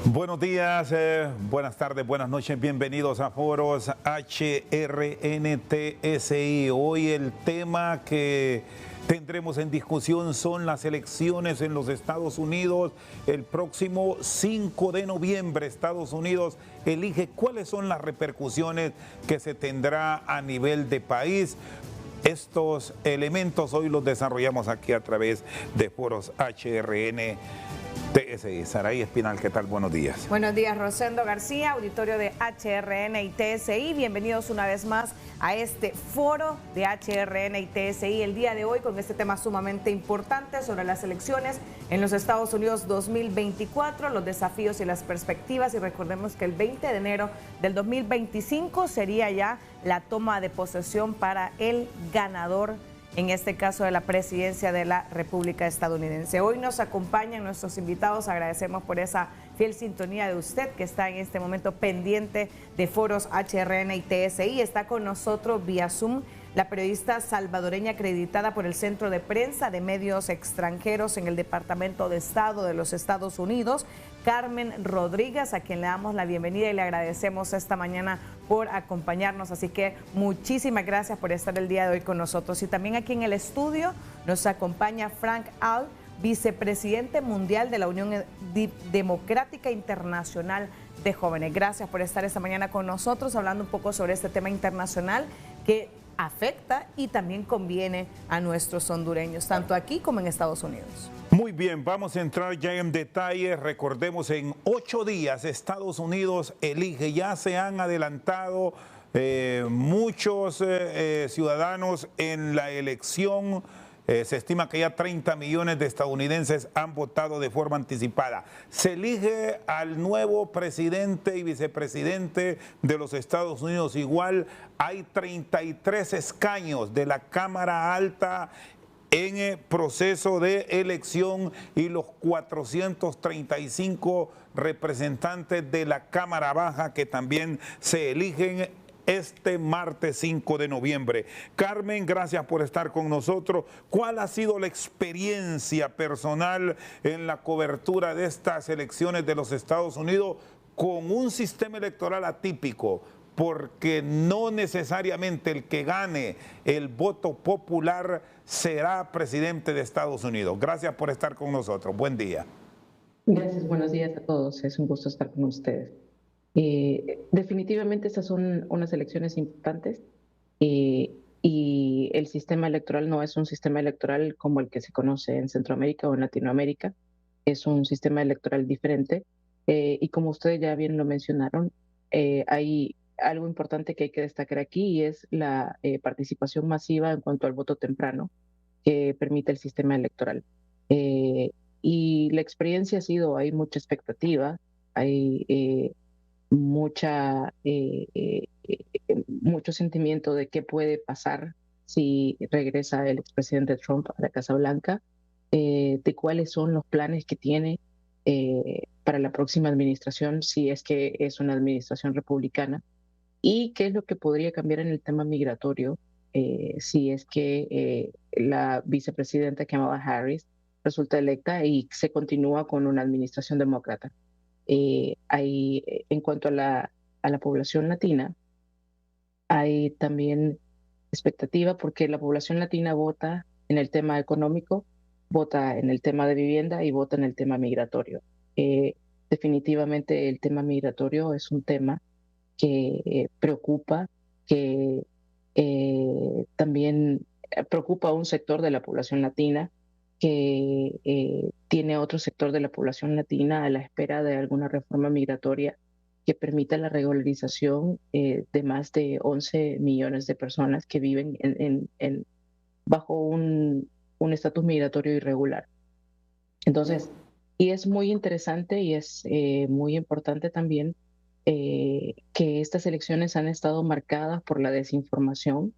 Buenos días, buenas tardes, buenas noches, bienvenidos a Foros HRNTSI. Hoy el tema que tendremos en discusión son las elecciones en los Estados Unidos. El próximo 5 de noviembre, Estados Unidos elige cuáles son las repercusiones que se tendrá a nivel de país. Estos elementos hoy los desarrollamos aquí a través de Foros HRNTSI. Saraí Espinal, ¿qué tal? Buenos días. Buenos días, Rosendo García, auditorio de HRN y TSI. Bienvenidos una vez más a este foro de HRN y TSI el día de hoy con este tema sumamente importante sobre las elecciones en los Estados Unidos 2024, los desafíos y las perspectivas. Y recordemos que el 20 de enero del 2025 sería ya la toma de posesión para el ganador, en este caso de la presidencia de la República Estadounidense. Hoy nos acompañan nuestros invitados, agradecemos por esa fiel sintonía de usted que está en este momento pendiente de Foros HRN y TSI. Está con nosotros vía Zoom la periodista salvadoreña acreditada por el Centro de Prensa de Medios Extranjeros en el Departamento de Estado de los Estados Unidos, Carmen Rodríguez, a quien le damos la bienvenida y le agradecemos esta mañana por acompañarnos. Así que muchísimas gracias por estar el día de hoy con nosotros. Y también aquí en el estudio nos acompaña Frank Al, vicepresidente mundial de la Unión Democrática Internacional de Jóvenes. Gracias por estar esta mañana con nosotros hablando un poco sobre este tema internacional que afecta y también conviene a nuestros hondureños, tanto aquí como en Estados Unidos. Muy bien, vamos a entrar ya en detalle. Recordemos, en 8 días Estados Unidos elige, ya se han adelantado muchos ciudadanos en la elección. Se estima que ya 30 millones de estadounidenses han votado de forma anticipada. Se elige al nuevo presidente y vicepresidente de los Estados Unidos. Igual hay 33 escaños de la Cámara Alta en proceso de elección y los 435 representantes de la Cámara Baja que también se eligen este martes 5 de noviembre. Carmen, gracias por estar con nosotros. ¿Cuál ha sido la experiencia personal en la cobertura de estas elecciones de los Estados Unidos con un sistema electoral atípico? Porque no necesariamente el que gane el voto popular será presidente de Estados Unidos. Gracias por estar con nosotros. Buen día. Gracias, buenos días a todos. Es un gusto estar con ustedes. Definitivamente estas son unas elecciones importantes y el sistema electoral no es un sistema electoral como el que se conoce en Centroamérica o en Latinoamérica. Es un sistema electoral diferente y como ustedes ya bien lo mencionaron, hay algo importante que hay que destacar aquí y es la participación masiva en cuanto al voto temprano que permite el sistema electoral. Y la experiencia ha sido, hay mucha expectativa, hay mucho sentimiento de qué puede pasar si regresa el expresidente Trump a la Casa Blanca, de cuáles son los planes que tiene para la próxima administración, si es que es una administración republicana, y qué es lo que podría cambiar en el tema migratorio si es que la vicepresidenta Kamala Harris resulta electa y se continúa con una administración demócrata. En cuanto a la población latina, hay también expectativa porque la población latina vota en el tema económico, vota en el tema de vivienda y vota en el tema migratorio. Definitivamente el tema migratorio es un tema que preocupa, que también preocupa a un sector de la población latina, que tiene otro sector de la población latina a la espera de alguna reforma migratoria que permita la regularización de más de 11 millones de personas que viven bajo un estatus migratorio irregular. Entonces, y es muy interesante y es muy importante también que estas elecciones han estado marcadas por la desinformación.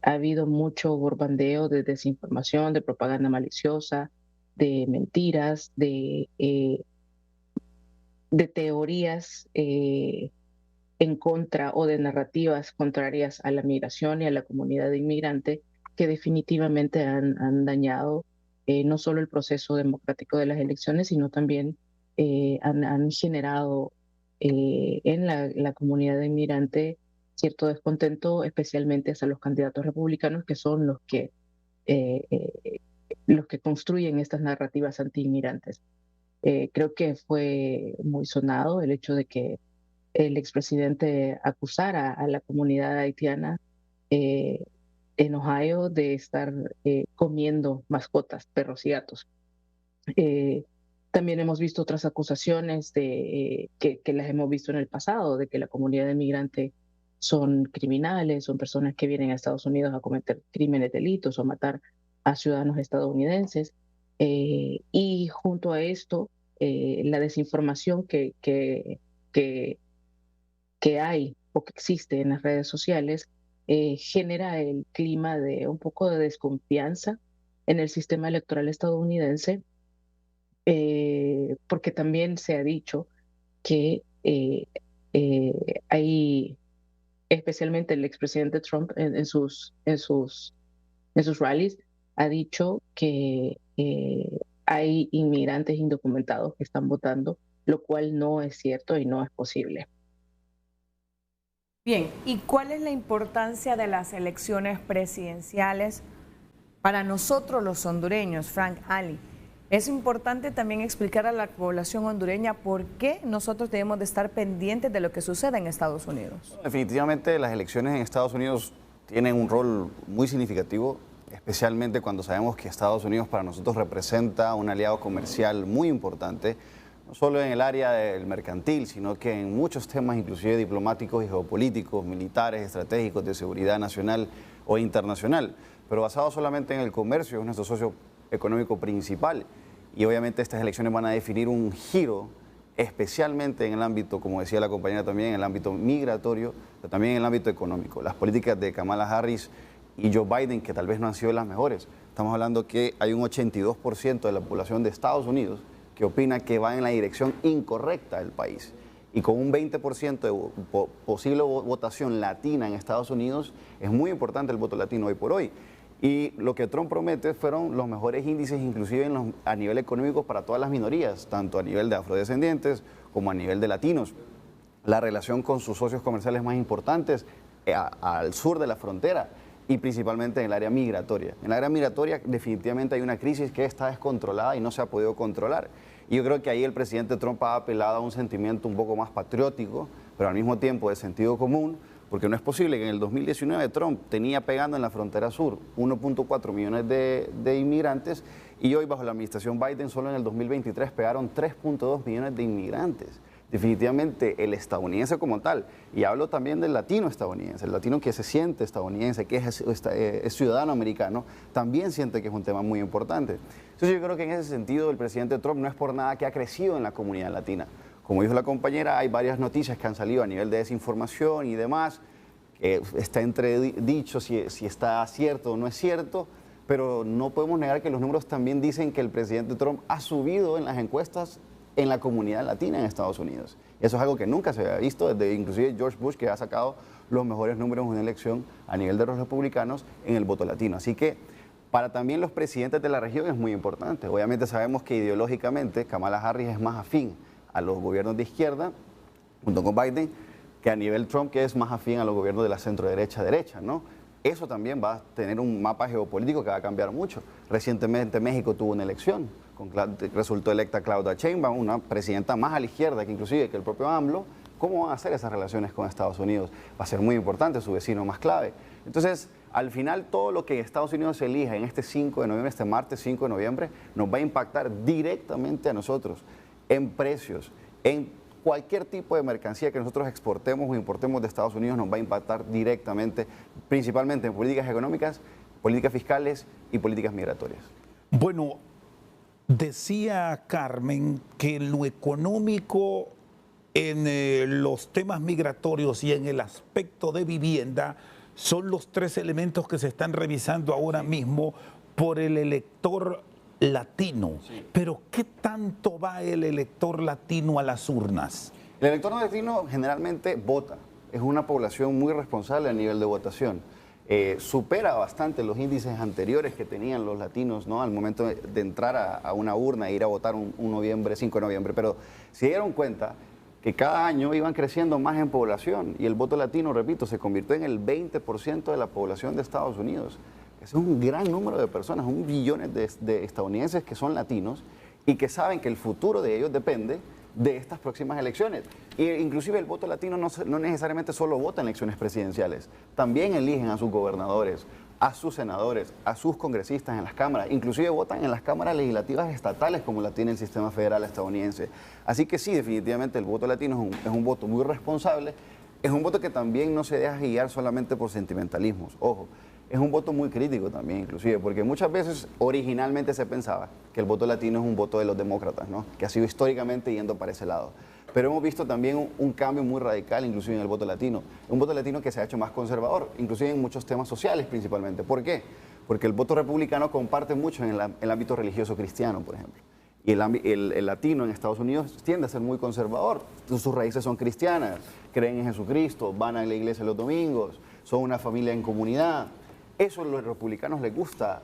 Ha habido mucho borbandeo de desinformación, de propaganda maliciosa, de mentiras, de teorías en contra o de narrativas contrarias a la migración y a la comunidad inmigrante que definitivamente han dañado no solo el proceso democrático de las elecciones, sino también han generado en la comunidad de inmigrante cierto descontento, especialmente hacia los candidatos republicanos, que son eh, eh, los que construyen estas narrativas anti-inmigrantes. Creo que fue muy sonado el hecho de que el expresidente acusara a la comunidad haitiana eh, en Ohio de estar comiendo mascotas, perros y gatos. Eh, También hemos visto otras acusaciones que las hemos visto en el pasado, de que la comunidad de inmigrante son criminales, son personas que vienen a Estados Unidos a cometer crímenes, delitos o matar a ciudadanos estadounidenses. Y junto a esto, la desinformación que, que hay o que existe en las redes sociales genera el clima de un poco de desconfianza en el sistema electoral estadounidense, porque también se ha dicho que eh, hay, especialmente el expresidente Trump en sus rallies, ha dicho que hay inmigrantes indocumentados que están votando, lo cual no es cierto y no es posible. Bien, ¿y cuál es la importancia de las elecciones presidenciales para nosotros los hondureños, Frank Ali? Es importante también explicar a la población hondureña por qué nosotros debemos de estar pendientes de lo que sucede en Estados Unidos. Definitivamente las elecciones en Estados Unidos tienen un rol muy significativo, especialmente cuando sabemos que Estados Unidos para nosotros representa un aliado comercial muy importante, no solo en el área del mercantil, sino que en muchos temas, inclusive diplomáticos y geopolíticos, militares, estratégicos, de seguridad nacional o internacional. Pero basado solamente en el comercio, es nuestro socio económico principal. Y obviamente estas elecciones van a definir un giro, especialmente en el ámbito, como decía la compañera también, en el ámbito migratorio, pero también en el ámbito económico. Las políticas de Kamala Harris y Joe Biden, que tal vez no han sido las mejores. Estamos hablando que hay un 82% de la población de Estados Unidos que opina que va en la dirección incorrecta del país. Y con un 20% de posible votación latina en Estados Unidos, es muy importante el voto latino hoy por hoy. Y lo que Trump promete fueron los mejores índices, inclusive a nivel económico, para todas las minorías, tanto a nivel de afrodescendientes como a nivel de latinos. La relación con sus socios comerciales más importantes al sur de la frontera y principalmente en el área migratoria. En el área migratoria definitivamente hay una crisis que está descontrolada y no se ha podido controlar. Y yo creo que ahí el presidente Trump ha apelado a un sentimiento un poco más patriótico, pero al mismo tiempo de sentido común, porque no es posible que en el 2019 Trump tenía pegando en la frontera sur 1.4 millones de inmigrantes y hoy bajo la administración Biden solo en el 2023 pegaron 3.2 millones de inmigrantes. Definitivamente el estadounidense como tal, y hablo también del latino estadounidense, el latino que se siente estadounidense, que es ciudadano americano, también siente que es un tema muy importante. Entonces yo creo que en ese sentido el presidente Trump no es por nada que ha crecido en la comunidad latina. Como dijo la compañera, hay varias noticias que han salido a nivel de desinformación y demás, que está entredicho si está cierto o no es cierto, pero no podemos negar que los números también dicen que el presidente Trump ha subido en las encuestas en la comunidad latina en Estados Unidos. Eso es algo que nunca se había visto, desde inclusive George Bush, que ha sacado los mejores números en una elección a nivel de los republicanos en el voto latino. Así que para también los presidentes de la región es muy importante. Obviamente sabemos que ideológicamente Kamala Harris es más afín a los gobiernos de izquierda, junto con Biden, que a nivel Trump, que es más afín a los gobiernos de la centro-derecha, ¿no? Eso también va a tener un mapa geopolítico que va a cambiar mucho. Recientemente México tuvo una elección, resultó electa Claudia Sheinbaum, una presidenta más a la izquierda que inclusive que el propio AMLO. ¿Cómo van a ser esas relaciones con Estados Unidos? Va a ser muy importante, su vecino más clave. Entonces, al final, todo lo que Estados Unidos elija en este 5 de noviembre, este martes 5 de noviembre, nos va a impactar directamente a nosotros en precios, en cualquier tipo de mercancía que nosotros exportemos o importemos de Estados Unidos nos va a impactar directamente, principalmente en políticas económicas, políticas fiscales y políticas migratorias. Bueno, decía Carmen que en lo económico, en los temas migratorios y en el aspecto de vivienda son los tres elementos que se están revisando ahora mismo por el elector latino. Sí. Pero ¿qué tanto va el elector latino a las urnas? El elector latino generalmente vota, es una población muy responsable a nivel de votación. supera bastante los índices anteriores que tenían los latinos, ¿no? Al momento de entrar a una urna e ir a votar un 5 de noviembre. Pero se dieron cuenta que cada año iban creciendo más en población y el voto latino, repito, se convirtió en el 20% de la población de Estados Unidos. Ese es un gran número de personas, 1 billón de estadounidenses que son latinos y que saben que el futuro de ellos depende de estas próximas elecciones. E inclusive el voto latino no necesariamente solo vota en elecciones presidenciales, también eligen a sus gobernadores, a sus senadores, a sus congresistas en las cámaras, inclusive votan en las cámaras legislativas estatales como la tiene el sistema federal estadounidense. Así que sí, definitivamente el voto latino es un voto muy responsable, es un voto que también no se deja guiar solamente por sentimentalismos, ojo. Es un voto muy crítico también, inclusive, porque muchas veces originalmente se pensaba que el voto latino es un voto de los demócratas, ¿no? Que ha sido históricamente yendo para ese lado. Pero hemos visto también un cambio muy radical, inclusive en el voto latino. Un voto latino que se ha hecho más conservador, inclusive en muchos temas sociales principalmente. ¿Por qué? Porque el voto republicano comparte mucho en el ámbito religioso cristiano, por ejemplo. Y el latino en Estados Unidos tiende a ser muy conservador. Sus raíces son cristianas, creen en Jesucristo, van a la iglesia los domingos, son una familia en comunidad. Eso a los republicanos les gusta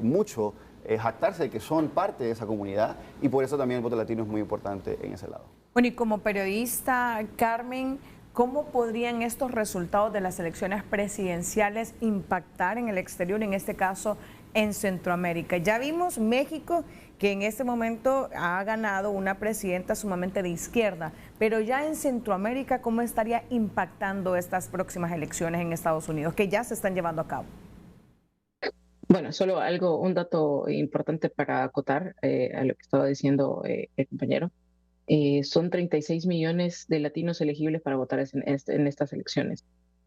mucho, jactarse de que son parte de esa comunidad y por eso también el voto latino es muy importante en ese lado. Bueno, y como periodista, Carmen, ¿cómo podrían estos resultados de las elecciones presidenciales impactar en el exterior, en este caso en Centroamérica? Ya vimos México, que en este momento ha ganado una presidenta sumamente de izquierda, pero ya en Centroamérica, ¿cómo estaría impactando estas próximas elecciones en Estados Unidos, que ya se están llevando a cabo? Bueno, solo un dato importante para acotar a lo que estaba diciendo el compañero. Son 36 millones de latinos elegibles para votar en estas elecciones.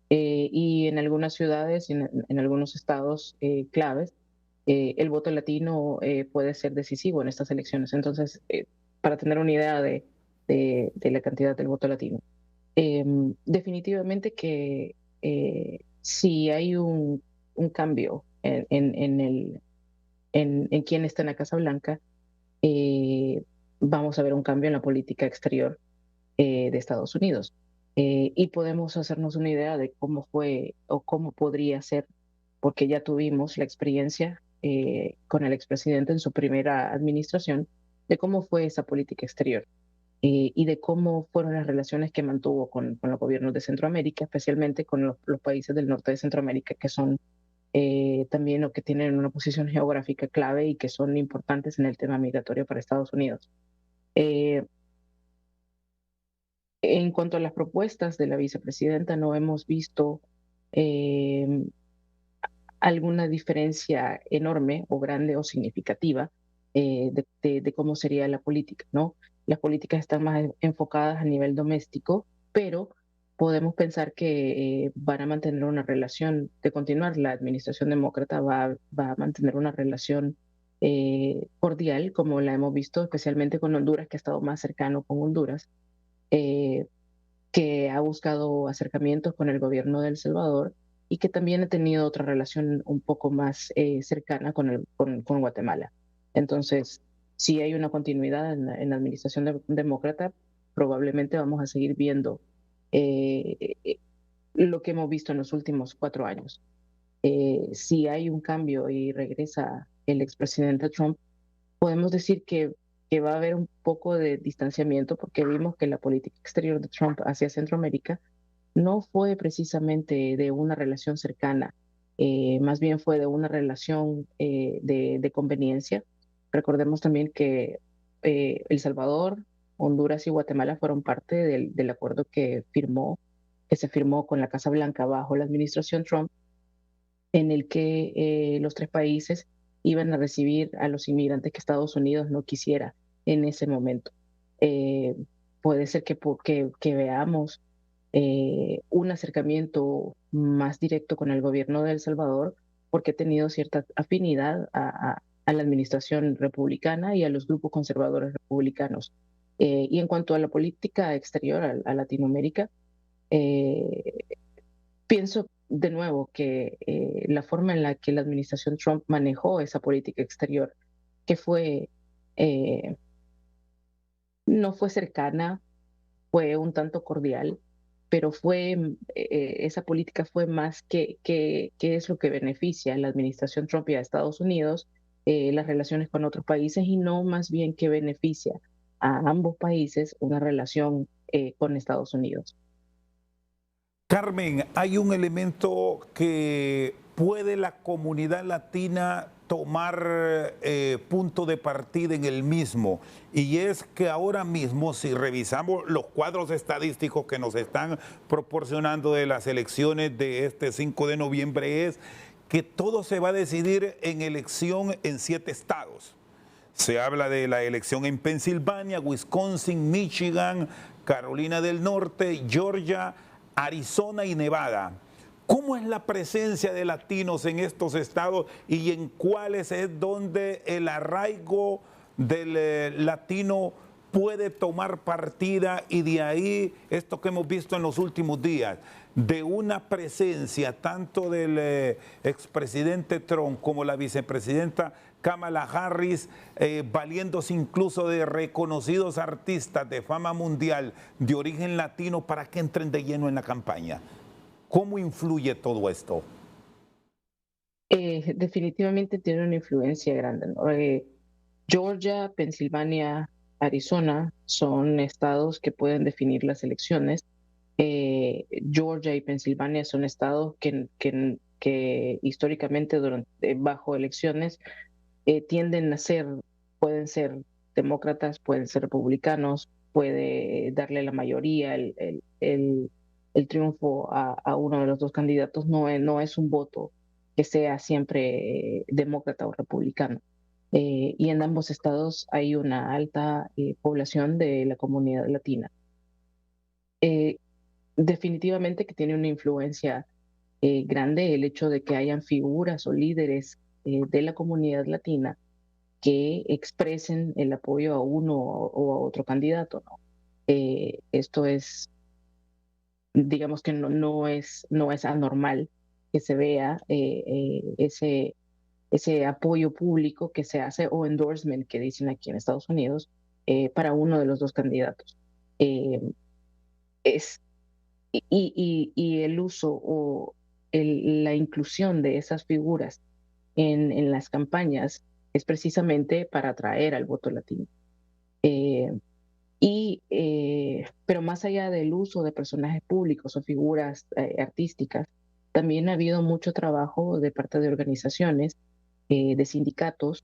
Y en algunas ciudades y en algunos estados claves, el voto latino puede ser decisivo en estas elecciones. Entonces, para tener una idea de la cantidad del voto latino. Definitivamente que si hay un cambio en quién está en la Casa Blanca, vamos a ver un cambio en la política exterior de Estados Unidos. Y podemos hacernos una idea de cómo fue o cómo podría ser, porque ya tuvimos la experiencia con el expresidente en su primera administración, de cómo fue esa política exterior y de cómo fueron las relaciones que mantuvo con los gobiernos de Centroamérica, especialmente con los países del norte de Centroamérica, que son también o que tienen una posición geográfica clave y que son importantes en el tema migratorio para Estados Unidos. En cuanto a las propuestas de la vicepresidenta, no hemos visto alguna diferencia enorme o grande o significativa de cómo sería la política, ¿no? Las políticas están más enfocadas a nivel doméstico, pero podemos pensar que van a mantener una relación, de continuar, la administración demócrata va a mantener una relación cordial, como la hemos visto especialmente con Honduras, que ha estado más cercano con Honduras, que ha buscado acercamientos con el gobierno de El Salvador y que también ha tenido otra relación un poco más cercana con Guatemala. Entonces, si hay una continuidad en la administración demócrata, probablemente vamos a seguir viendo lo que hemos visto en los últimos 4 años. Si hay un cambio y regresa el expresidente Trump, podemos decir que va a haber un poco de distanciamiento porque vimos que la política exterior de Trump hacia Centroamérica no fue precisamente de una relación cercana, más bien fue de una relación de conveniencia. Recordemos también que El Salvador, Honduras y Guatemala fueron parte del acuerdo que se firmó con la Casa Blanca bajo la administración Trump, en el que los 3 países iban a recibir a los inmigrantes que Estados Unidos no quisiera en ese momento. Puede ser que veamos un acercamiento más directo con el gobierno de El Salvador, porque ha tenido cierta afinidad a la administración republicana y a los grupos conservadores republicanos. Y en cuanto a la política exterior a Latinoamérica, pienso de nuevo que la forma en la que la administración Trump manejó esa política exterior, que no fue cercana, fue un tanto cordial, pero esa política fue más que es lo que beneficia a la administración Trump y a Estados Unidos, las relaciones con otros países, y no más bien que beneficia a ambos países una relación con Estados Unidos. Carmen, hay un elemento que puede la comunidad latina tomar punto de partida en el mismo, y es que ahora mismo, si revisamos los cuadros estadísticos que nos están proporcionando de las elecciones de este 5 de noviembre, es que todo se va a decidir en elección en 7 estados. Se habla de la elección en Pensilvania, Wisconsin, Michigan, Carolina del Norte, Georgia, Arizona y Nevada. ¿Cómo es la presencia de latinos en estos estados y en cuáles es donde el arraigo del latino puede tomar partida, y de ahí esto que hemos visto en los últimos días, de una presencia tanto del expresidente Trump como la vicepresidenta Kamala Harris, valiéndose incluso de reconocidos artistas de fama mundial de origen latino para que entren de lleno en la campaña? ¿Cómo influye todo esto? Definitivamente tiene una influencia grande, ¿no? Georgia, Pensilvania, Arizona son estados que pueden definir las elecciones. Georgia y Pensilvania son estados que históricamente bajo elecciones tienden a pueden ser demócratas, pueden ser republicanos, puede darle la mayoría el triunfo a uno de los dos candidatos. No es un voto que sea siempre demócrata o republicano. Y en ambos estados hay una alta población de la comunidad latina. Definitivamente que tiene una influencia grande el hecho de que hayan figuras o líderes de la comunidad latina que expresen el apoyo a uno o a otro candidato, ¿no? Esto es, digamos que no es anormal que se vea ese apoyo público que se hace, o endorsement que dicen aquí en Estados Unidos, para uno de los dos candidatos. Y el uso o la inclusión de esas figuras en las campañas es precisamente para atraer al voto latino. Pero más allá del uso de personajes públicos o figuras artísticas, también ha habido mucho trabajo de parte de organizaciones, de sindicatos,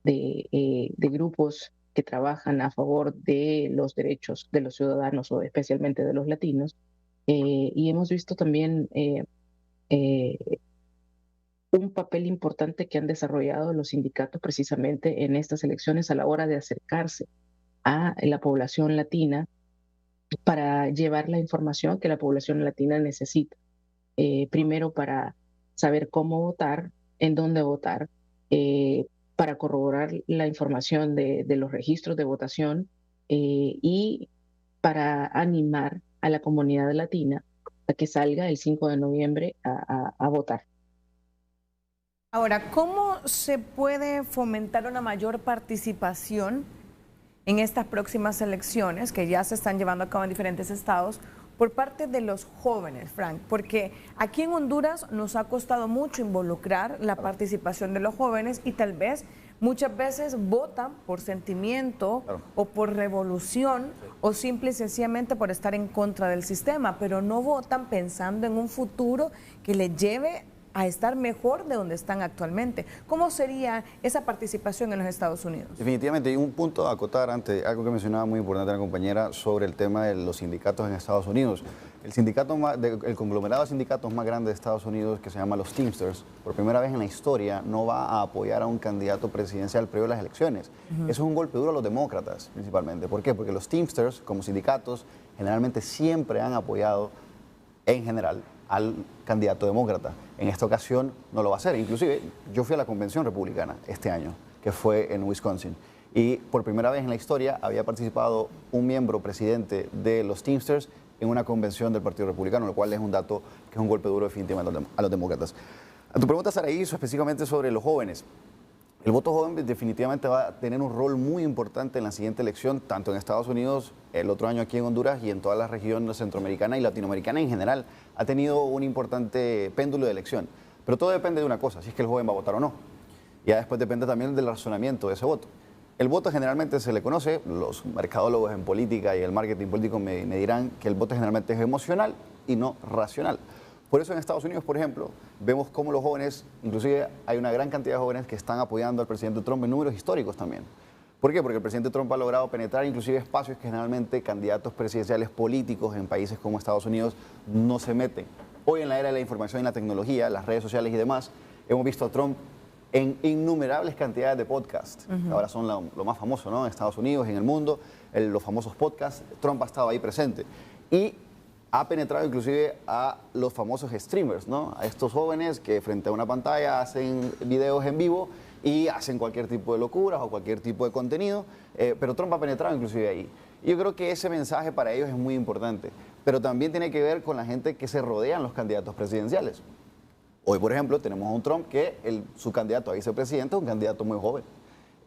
de grupos que trabajan a favor de los derechos de los ciudadanos o especialmente de los latinos. Y hemos visto también un papel importante que han desarrollado los sindicatos precisamente en estas elecciones a la hora de acercarse a la población latina para llevar la información que la población latina necesita. Primero, para saber cómo votar, en dónde votar, para corroborar la información de los registros de votación, y para animar a la comunidad latina a que salga el 5 de noviembre a votar. Ahora, ¿cómo se puede fomentar una mayor participación en estas próximas elecciones que ya se están llevando a cabo en diferentes estados por parte de los jóvenes, Frank? Porque aquí en Honduras nos ha costado mucho involucrar la participación de los jóvenes, y tal vez muchas veces votan por sentimiento o por revolución o simple y sencillamente por estar en contra del sistema, pero no votan pensando en un futuro que les lleve a estar mejor de donde están actualmente. ¿Cómo sería esa participación en los Estados Unidos? Definitivamente, hay un punto a acotar antes, algo que mencionaba muy importante la compañera sobre el tema de los sindicatos en Estados Unidos. El conglomerado de sindicatos más grande de Estados Unidos, que se llama los Teamsters, por primera vez en la historia no va a apoyar a un candidato presidencial previo a las elecciones. Eso es un golpe duro a los demócratas, principalmente. ¿Por qué? Porque los Teamsters, como sindicatos, generalmente siempre han apoyado, en general, al candidato demócrata. En esta ocasión no lo va a hacer. Inclusive yo fui a la convención republicana este año, que fue en Wisconsin, y por primera vez en la historia había participado un miembro presidente de los Teamsters en una convención del Partido Republicano, lo cual es un dato que es un golpe duro definitivamente a los demócratas. A tu pregunta, Saraí, específicamente sobre los jóvenes. El voto joven definitivamente va a tener un rol muy importante en la siguiente elección, tanto en Estados Unidos, el otro año aquí en Honduras y en toda la región centroamericana y latinoamericana en general. Ha tenido un importante péndulo de elección. Pero todo depende de una cosa, si es que el joven va a votar o no. Ya después depende también del razonamiento de ese voto. El voto generalmente se le conoce, los mercadólogos en política y el marketing político me dirán que el voto generalmente es emocional y no racional. Por eso en Estados Unidos, por ejemplo, vemos cómo los jóvenes, inclusive hay una gran cantidad de jóvenes que están apoyando al presidente Trump en números históricos también. ¿Por qué? Porque el presidente Trump ha logrado penetrar inclusive espacios que generalmente candidatos presidenciales políticos en países como Estados Unidos no se meten. Hoy en la era de la información y la tecnología, las redes sociales y demás, hemos visto a Trump en innumerables cantidades de podcasts. Ahora son lo más famoso, ¿no? En Estados Unidos, en el mundo, los famosos podcasts. Trump ha estado ahí presente. Y ha penetrado inclusive a los famosos streamers, ¿no? A estos jóvenes que frente a una pantalla hacen videos en vivo y hacen cualquier tipo de locuras o cualquier tipo de contenido, pero Trump ha penetrado inclusive ahí. Y yo creo que ese mensaje para ellos es muy importante, pero también tiene que ver con la gente que se rodean los candidatos presidenciales. Hoy, por ejemplo, tenemos a un Trump que su candidato a vicepresidente es un candidato muy joven.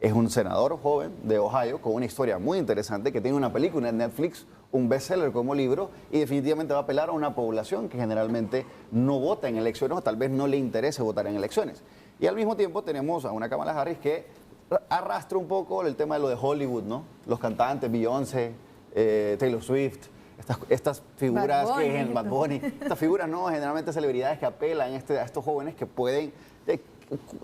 Es un senador joven de Ohio con una historia muy interesante que tiene una película en Netflix, un bestseller como libro y definitivamente va a apelar a una población que generalmente no vota en elecciones o tal vez no le interese votar en elecciones. Y al mismo tiempo tenemos a una Kamala Harris que arrastra un poco el tema de lo de Hollywood, ¿no? Los cantantes, Beyoncé, Taylor Swift, estas figuras Bad Bunny, estas figuras no, generalmente celebridades que apelan a estos jóvenes que pueden...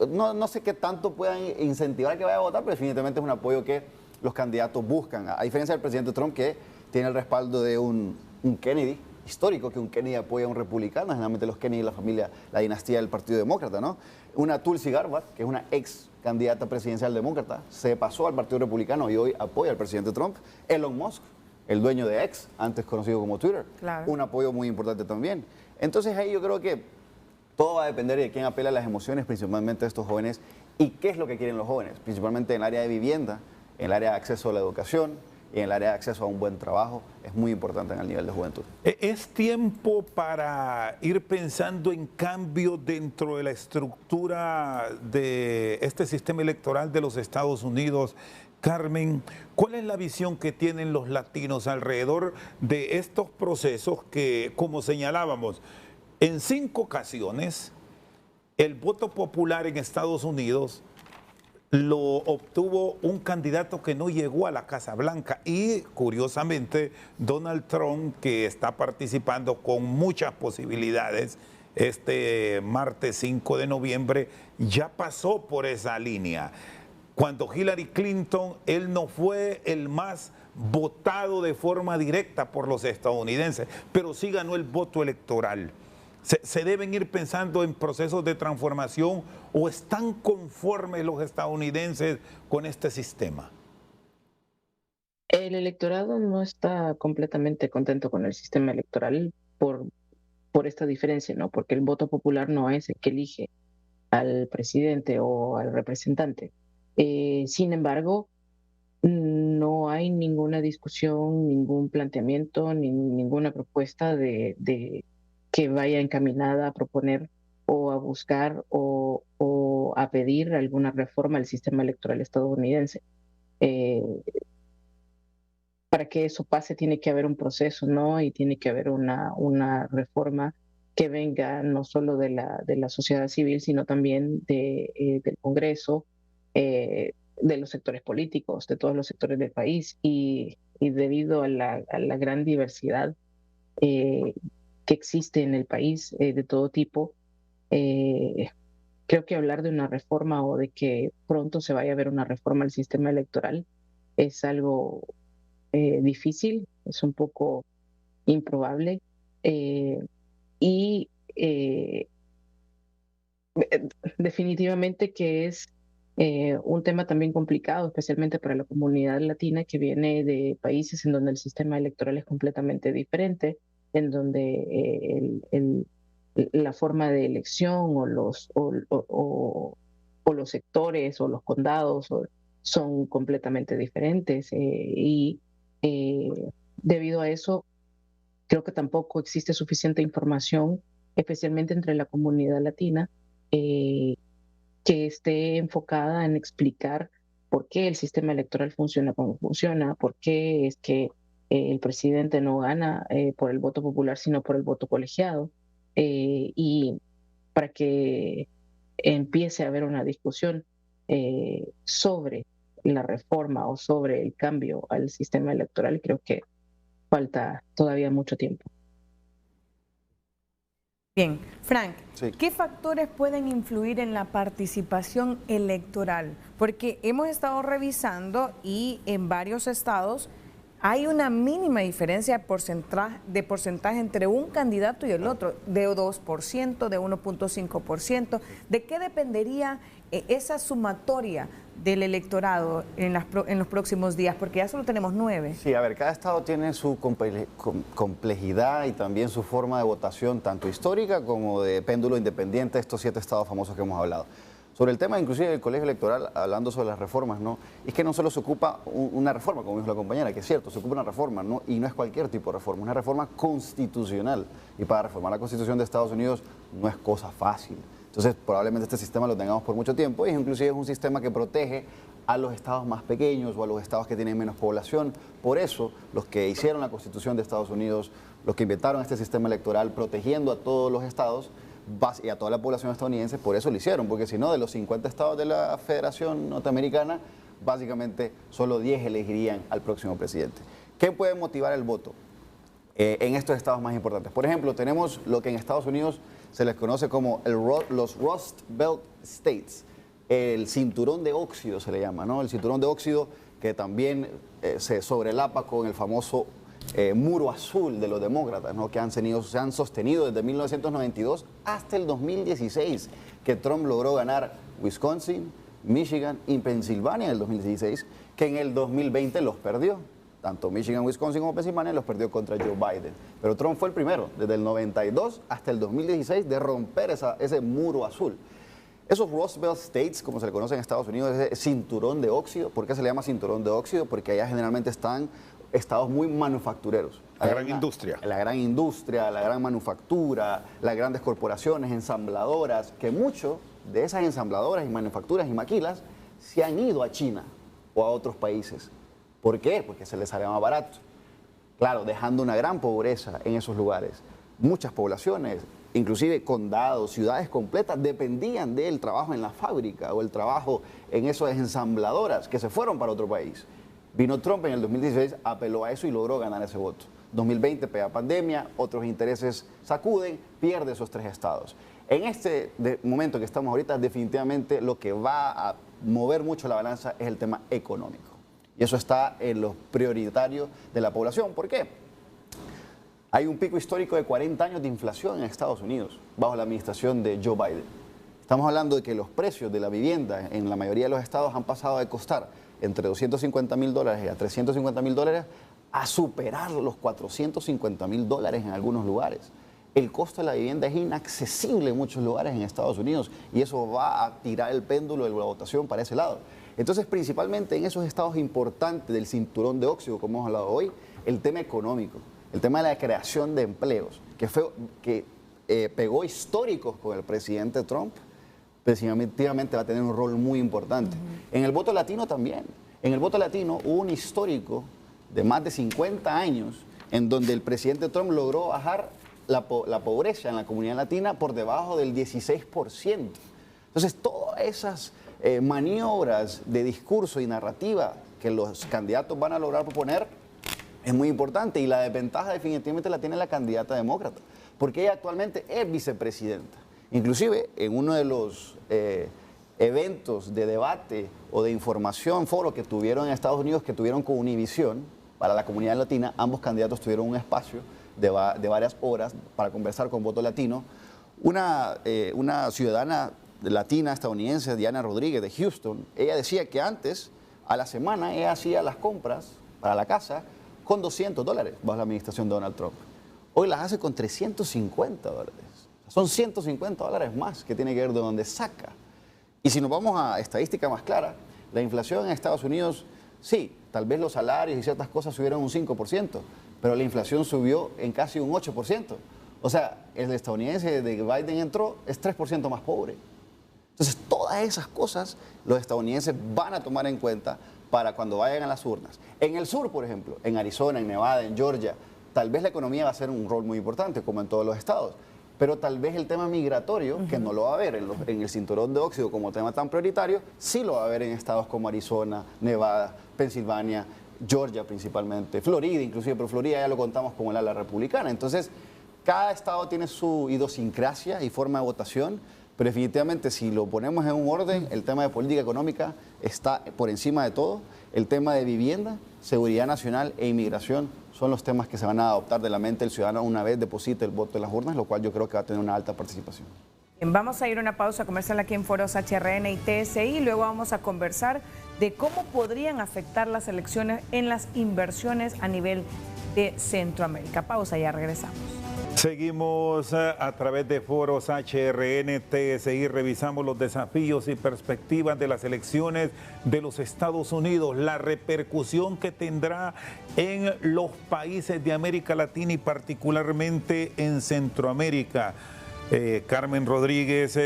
No sé qué tanto puedan incentivar a que vaya a votar, pero definitivamente es un apoyo que los candidatos buscan. A diferencia del presidente Trump, que tiene el respaldo de un Kennedy, histórico que un Kennedy apoya a un republicano, generalmente los Kennedy, la familia, la dinastía del Partido Demócrata, ¿no? Una Tulsi Gabbard, que es una ex candidata presidencial demócrata, se pasó al Partido Republicano y hoy apoya al presidente Trump. Elon Musk, el dueño de X, antes conocido como Twitter, claro, un apoyo muy importante también. Entonces ahí yo creo que todo va a depender de quién apela a las emociones, principalmente de estos jóvenes, y qué es lo que quieren los jóvenes, principalmente en el área de vivienda, en el área de acceso a la educación y en el área de acceso a un buen trabajo. Es muy importante en el nivel de juventud. ¿Es tiempo para ir pensando en cambio dentro de la estructura de este sistema electoral de los Estados Unidos? Carmen, ¿cuál es la visión que tienen los latinos alrededor de estos procesos que, como señalábamos, en 5 ocasiones el voto popular en Estados Unidos lo obtuvo un candidato que no llegó a la Casa Blanca y, curiosamente, Donald Trump, que está participando con muchas posibilidades este martes 5 de noviembre, ya pasó por esa línea. Cuando Hillary Clinton, él no fue el más votado de forma directa por los estadounidenses, pero sí ganó el voto electoral. ¿Se deben ir pensando en procesos de transformación o están conformes los estadounidenses con este sistema? El electorado no está completamente contento con el sistema electoral por esta diferencia, ¿no? Porque el voto popular no es el que elige al presidente o al representante. Sin embargo, no hay ninguna discusión, ningún planteamiento, ninguna propuesta de que vaya encaminada a proponer o a buscar o a pedir alguna reforma al sistema electoral estadounidense. Para que eso pase tiene que haber un proceso, ¿no? Y tiene que haber una reforma que venga no solo de la sociedad civil, sino también del Congreso, de los sectores políticos, de todos los sectores del país. Y debido a la gran diversidad que existe en el país de todo tipo, creo que hablar de una reforma o de que pronto se vaya a ver una reforma al sistema electoral es algo difícil, es un poco improbable y definitivamente que es un tema también complicado, especialmente para la comunidad latina que viene de países en donde el sistema electoral es completamente diferente, en donde la forma de elección o los sectores o los condados son completamente diferentes y debido a eso creo que tampoco existe suficiente información, especialmente entre la comunidad latina, que esté enfocada en explicar por qué el sistema electoral funciona como funciona, por qué es que el presidente no gana por el voto popular, sino por el voto colegiado, y para que empiece a haber una discusión sobre la reforma o sobre el cambio al sistema electoral. Creo que falta todavía mucho tiempo. Bien, Frank, Sí. ¿qué factores pueden influir en la participación electoral? Porque hemos estado revisando y en varios estados hay una mínima diferencia de porcentaje entre un candidato y el otro, de 2%, de 1.5%. ¿De qué dependería esa sumatoria del electorado en los próximos días? Porque ya solo tenemos 9. Sí, a ver, cada estado tiene su complejidad y también su forma de votación, tanto histórica como de péndulo independiente, estos 7 estados famosos que hemos hablado. Sobre el tema inclusive del colegio electoral, hablando sobre las reformas, ¿no? Es que no solo se ocupa una reforma, como dijo la compañera, que es cierto, se ocupa una reforma, ¿no? Y no es cualquier tipo de reforma, una reforma constitucional. Y para reformar la Constitución de Estados Unidos no es cosa fácil. Entonces, probablemente este sistema lo tengamos por mucho tiempo y inclusive es un sistema que protege a los estados más pequeños o a los estados que tienen menos población. Por eso, los que hicieron la Constitución de Estados Unidos, los que inventaron este sistema electoral protegiendo a todos los estados y a toda la población estadounidense, por eso lo hicieron, porque si no, de los 50 estados de la Federación Norteamericana, básicamente solo 10 elegirían al próximo presidente. ¿Qué puede motivar el voto en estos estados más importantes? Por ejemplo, tenemos lo que en Estados Unidos se les conoce como los Rust Belt States, el cinturón de óxido se le llama, ¿no? El cinturón de óxido que también se sobrelapa con el famoso muro azul de los demócratas, ¿no? Que se han sostenido desde 1992 hasta el 2016, que Trump logró ganar Wisconsin, Michigan y Pensilvania en el 2016, que en el 2020 los perdió. Tanto Michigan, Wisconsin como Pensilvania los perdió contra Joe Biden. Pero Trump fue el primero, desde el 92 hasta el 2016, de romper ese muro azul. Esos Rust Belt States, como se le conoce en Estados Unidos, ese cinturón de óxido. ¿Por qué se le llama cinturón de óxido? Porque allá generalmente están estados muy manufactureros. La gran industria. La gran industria, la gran manufactura, las grandes corporaciones, ensambladoras, que muchos de esas ensambladoras y manufacturas y maquilas se han ido a China o a otros países. ¿Por qué? Porque se les sale más barato. Claro, dejando una gran pobreza en esos lugares. Muchas poblaciones, inclusive condados, ciudades completas, dependían del trabajo en la fábrica o el trabajo en esas ensambladoras que se fueron para otro país. Vino Trump en el 2016, apeló a eso y logró ganar ese voto. 2020 pega pandemia, otros intereses sacuden, pierde esos 3 estados. En este momento que estamos ahorita, definitivamente lo que va a mover mucho la balanza es el tema económico. Y eso está en los prioritarios de la población. ¿Por qué? Hay un pico histórico de 40 años de inflación en Estados Unidos, bajo la administración de Joe Biden. Estamos hablando de que los precios de la vivienda en la mayoría de los estados han pasado de costar entre $250,000 y a $350,000 a superar los $450,000 en algunos lugares. El costo de la vivienda es inaccesible en muchos lugares en Estados Unidos y eso va a tirar el péndulo de la votación para ese lado. Entonces, principalmente en esos estados importantes del cinturón de óxido, como hemos hablado hoy, el tema económico, el tema de la creación de empleos, que pegó históricos con el presidente Trump, definitivamente va a tener un rol muy importante. En el voto latino también. En el voto latino hubo un histórico de más de 50 años en donde el presidente Trump logró bajar la pobreza en la comunidad latina por debajo del 16%. Entonces, todas esas maniobras de discurso y narrativa que los candidatos van a lograr proponer es muy importante y la desventaja definitivamente la tiene la candidata demócrata, porque ella actualmente es vicepresidenta. Inclusive en uno de los eventos de debate o de información, foro que tuvieron en Estados Unidos, que tuvieron con Univisión para la comunidad latina, ambos candidatos tuvieron un espacio de varias horas para conversar con voto latino. Una ciudadana latina estadounidense, Diana Rodríguez de Houston, ella decía que antes, a la semana, ella hacía las compras para la casa con $200 bajo la administración de Donald Trump. Hoy las hace con $350. Son $150 más que tiene que ver de dónde saca. Y si nos vamos a estadística más clara, la inflación en Estados Unidos, sí, tal vez los salarios y ciertas cosas subieron un 5%, pero la inflación subió en casi un 8%. O sea, el estadounidense desde que Biden entró es 3% más pobre. Entonces, toda todas esas cosas los estadounidenses van a tomar en cuenta para cuando vayan a las urnas. En el sur, por ejemplo, en Arizona, en Nevada, en Georgia, tal vez la economía va a ser un rol muy importante, como en todos los estados. Pero tal vez el tema migratorio, que no lo va a haber en el cinturón de óxido como tema tan prioritario, sí lo va a haber en estados como Arizona, Nevada, Pensilvania, Georgia principalmente, Florida inclusive, pero Florida ya lo contamos como el ala republicana. Entonces, cada estado tiene su idiosincrasia y forma de votación, pero definitivamente si lo ponemos en un orden, el tema de política económica está por encima de todo. El tema de vivienda, seguridad nacional e inmigración son los temas que se van a adoptar de la mente del ciudadano una vez deposite el voto en las urnas, lo cual yo creo que va a tener una alta participación. Bien, vamos a ir a una pausa comercial aquí en Foros HRN y TSI y luego vamos a conversar de cómo podrían afectar las elecciones en las inversiones a nivel de Centroamérica. Pausa, ya regresamos. Seguimos a través de Foros HRN, TSI, revisamos los desafíos y perspectivas de las elecciones de los Estados Unidos, la repercusión que tendrá en los países de América Latina y particularmente en Centroamérica. Carmen Rodríguez,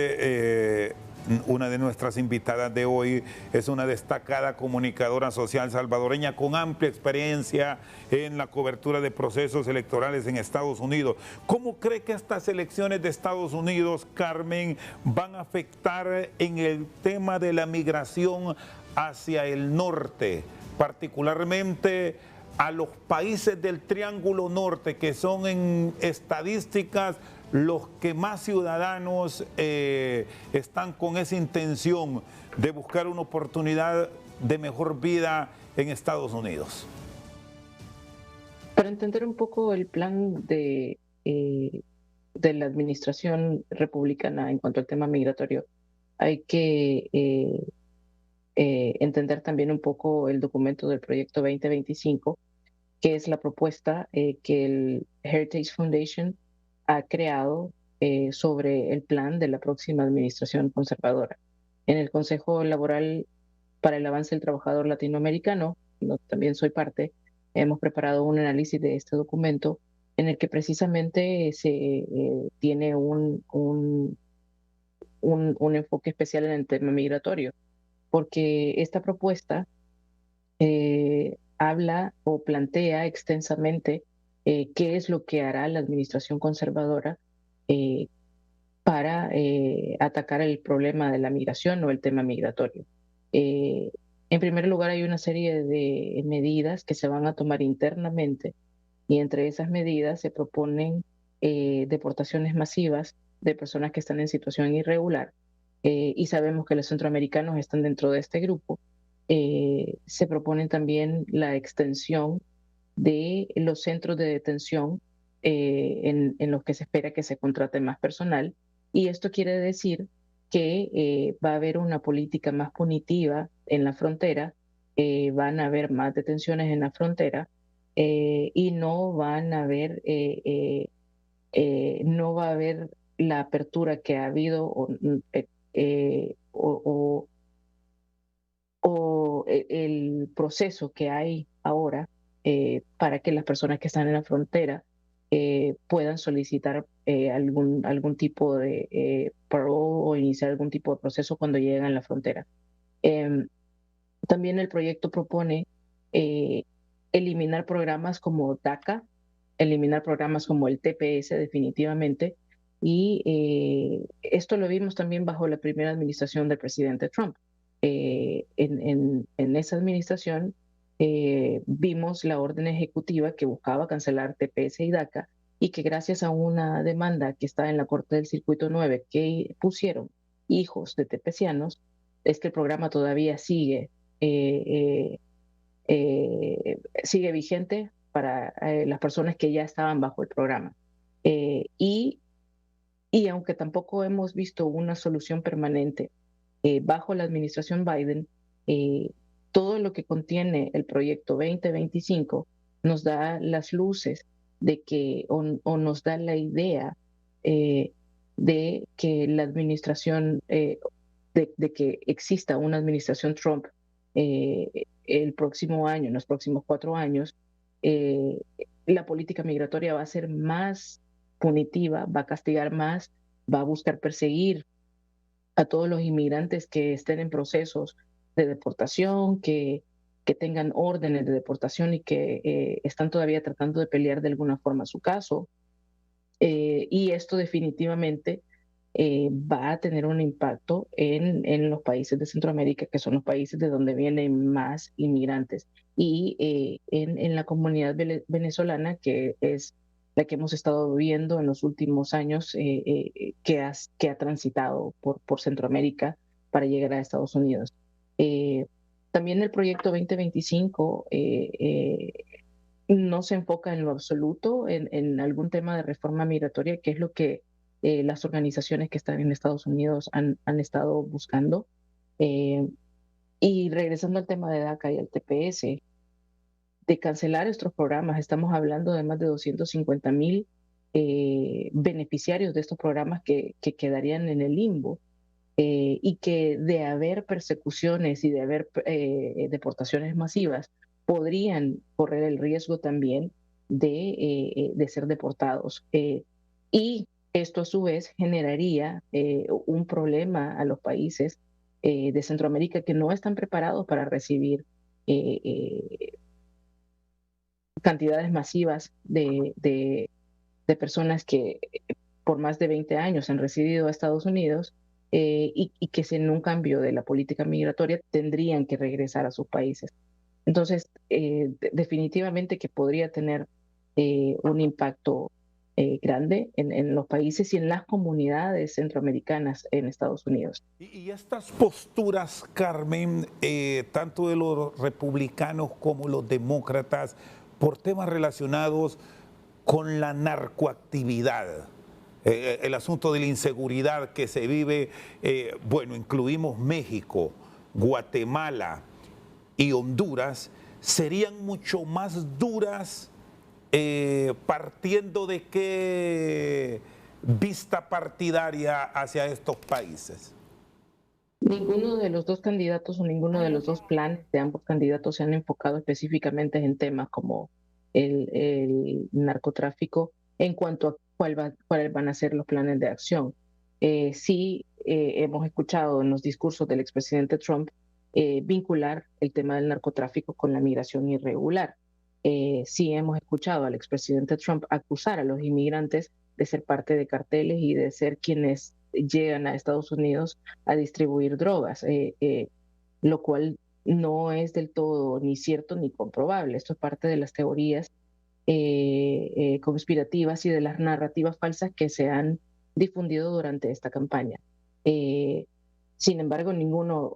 una de nuestras invitadas de hoy, es una destacada comunicadora social salvadoreña con amplia experiencia en la cobertura de procesos electorales en Estados Unidos. ¿Cómo cree que estas elecciones de Estados Unidos, Carmen, van a afectar en el tema de la migración hacia el norte, particularmente a los países del Triángulo Norte, que son en estadísticas los que más ciudadanos están con esa intención de buscar una oportunidad de mejor vida en Estados Unidos? Para entender un poco el plan de la administración republicana en cuanto al tema migratorio, hay que entender también un poco el documento del proyecto 2025, que es la propuesta que el Heritage Foundation ha creado sobre el plan de la próxima administración conservadora. En el Consejo Laboral para el Avance del Trabajador Latinoamericano, donde también soy parte, hemos preparado un análisis de este documento en el que precisamente se tiene un enfoque especial en el tema migratorio, porque esta propuesta habla o plantea extensamente qué es lo que hará la administración conservadora para atacar el problema de la migración o el tema migratorio. En primer lugar, hay una serie de medidas que se van a tomar internamente y entre esas medidas se proponen deportaciones masivas de personas que están en situación irregular y sabemos que los centroamericanos están dentro de este grupo. Se proponen también la extensión de los centros de detención en los que se espera que se contrate más personal, y esto quiere decir que va a haber una política más punitiva en la frontera, van a haber más detenciones en la frontera y no van a haber, no va a haber la apertura que ha habido o el proceso que hay ahora para que las personas que están en la frontera puedan solicitar algún tipo de parole o iniciar algún tipo de proceso cuando llegan a la frontera. También el proyecto propone eliminar programas como DACA, eliminar programas como el TPS definitivamente, y esto lo vimos también bajo la primera administración del presidente Trump. En esa administración vimos la orden ejecutiva que buscaba cancelar TPS y DACA, y que gracias a una demanda que está en la Corte del Circuito 9 que pusieron hijos de tepecianos, es que el programa todavía sigue vigente para las personas que ya estaban bajo el programa. Y aunque tampoco hemos visto una solución permanente bajo la administración Biden, todo lo que contiene el proyecto 2025 nos da las luces de que, o nos da la idea de que la administración, de que exista una administración Trump el próximo año, en los próximos 4 años, la política migratoria va a ser más punitiva, va a castigar más, va a buscar perseguir a todos los inmigrantes que estén en procesos de deportación, que tengan órdenes de deportación y que están todavía tratando de pelear de alguna forma su caso. Y esto definitivamente va a tener un impacto en los países de Centroamérica, que son los países de donde vienen más inmigrantes, y en la comunidad venezolana, que es la que hemos estado viendo en los últimos años, que ha transitado por Centroamérica para llegar a Estados Unidos. También el proyecto 2025 no se enfoca en lo absoluto en algún tema de reforma migratoria, que es lo que las organizaciones que están en Estados Unidos han estado buscando. Y regresando al tema de DACA y al TPS, de cancelar estos programas, estamos hablando de más de 250,000 beneficiarios de estos programas que quedarían en el limbo. Y que de haber persecuciones y de haber deportaciones masivas, podrían correr el riesgo también de ser deportados. Y esto a su vez generaría un problema a los países de Centroamérica que no están preparados para recibir cantidades masivas de personas que por más de 20 años han residido a Estados Unidos y que en un cambio de la política migratoria tendrían que regresar a sus países. Entonces, definitivamente que podría tener un impacto grande en los países y en las comunidades centroamericanas en Estados Unidos. Y estas posturas, Carmen, tanto de los republicanos como los demócratas, por temas relacionados con la narcoactividad, el asunto de la inseguridad que se vive, bueno, incluimos México, Guatemala y Honduras, serían mucho más duras partiendo de qué vista partidaria hacia estos países. Ninguno de los dos candidatos o ninguno de los dos planes de ambos candidatos se han enfocado específicamente en temas como el narcotráfico en cuanto a cuáles van a ser los planes de acción. Sí, hemos escuchado en los discursos del expresidente Trump vincular el tema del narcotráfico con la migración irregular. Sí, hemos escuchado al expresidente Trump acusar a los inmigrantes de ser parte de carteles y de ser quienes llegan a Estados Unidos a distribuir drogas, lo cual no es del todo ni cierto ni comprobable. Esto es parte de las teorías conspirativas y de las narrativas falsas que se han difundido durante esta campaña. Sin embargo, ninguno,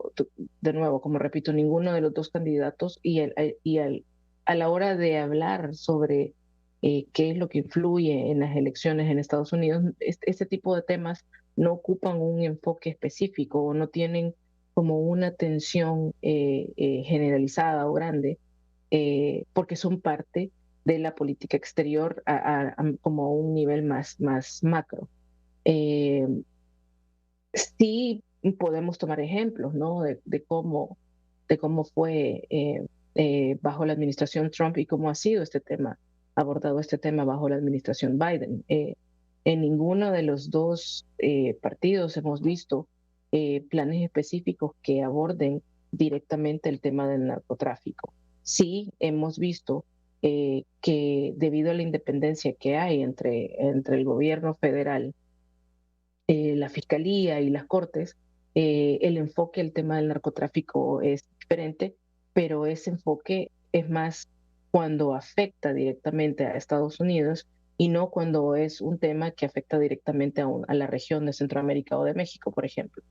de nuevo, como repito, ninguno de los dos candidatos a la hora de hablar sobre qué es lo que influye en las elecciones en Estados Unidos, este tipo de temas no ocupan un enfoque específico o no tienen como una atención generalizada o grande, porque son parte de la política exterior como un nivel más macro. Sí podemos tomar ejemplos, ¿no? de cómo fue bajo la administración Trump y cómo ha sido abordado este tema bajo la administración Biden. En ninguno de los dos partidos hemos visto planes específicos que aborden directamente el tema del narcotráfico. Sí hemos visto que debido a la independencia que hay entre el gobierno federal, la fiscalía y las cortes, el enfoque al tema del narcotráfico es diferente, pero ese enfoque es más cuando afecta directamente a Estados Unidos y no cuando es un tema que afecta directamente a la región de Centroamérica o de México, por ejemplo.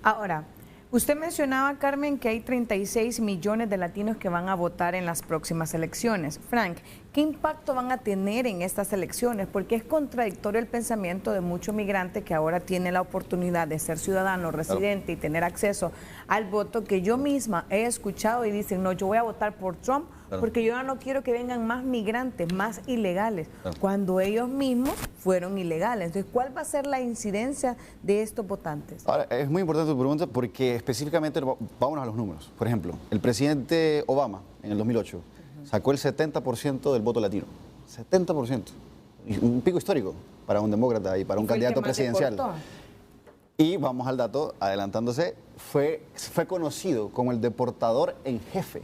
Ahora, usted mencionaba, Carmen, que hay 36 millones de latinos que van a votar en las próximas elecciones. Frank, ¿qué impacto van a tener en estas elecciones? Porque es contradictorio el pensamiento de muchos migrantes que ahora tienen la oportunidad de ser ciudadano, residente y tener acceso al voto, que yo misma he escuchado y dicen, no, yo voy a votar por Trump porque yo ya no quiero que vengan más migrantes, más ilegales, cuando ellos mismos fueron ilegales. Entonces, ¿cuál va a ser la incidencia de estos votantes? Ahora, es muy importante tu pregunta porque específicamente, vámonos a los números. Por ejemplo, el presidente Obama en el 2008 sacó el 70% del voto latino. 70%. Un pico histórico para un demócrata y para un candidato presidencial. Y vamos al dato, adelantándose, fue conocido como el deportador en jefe.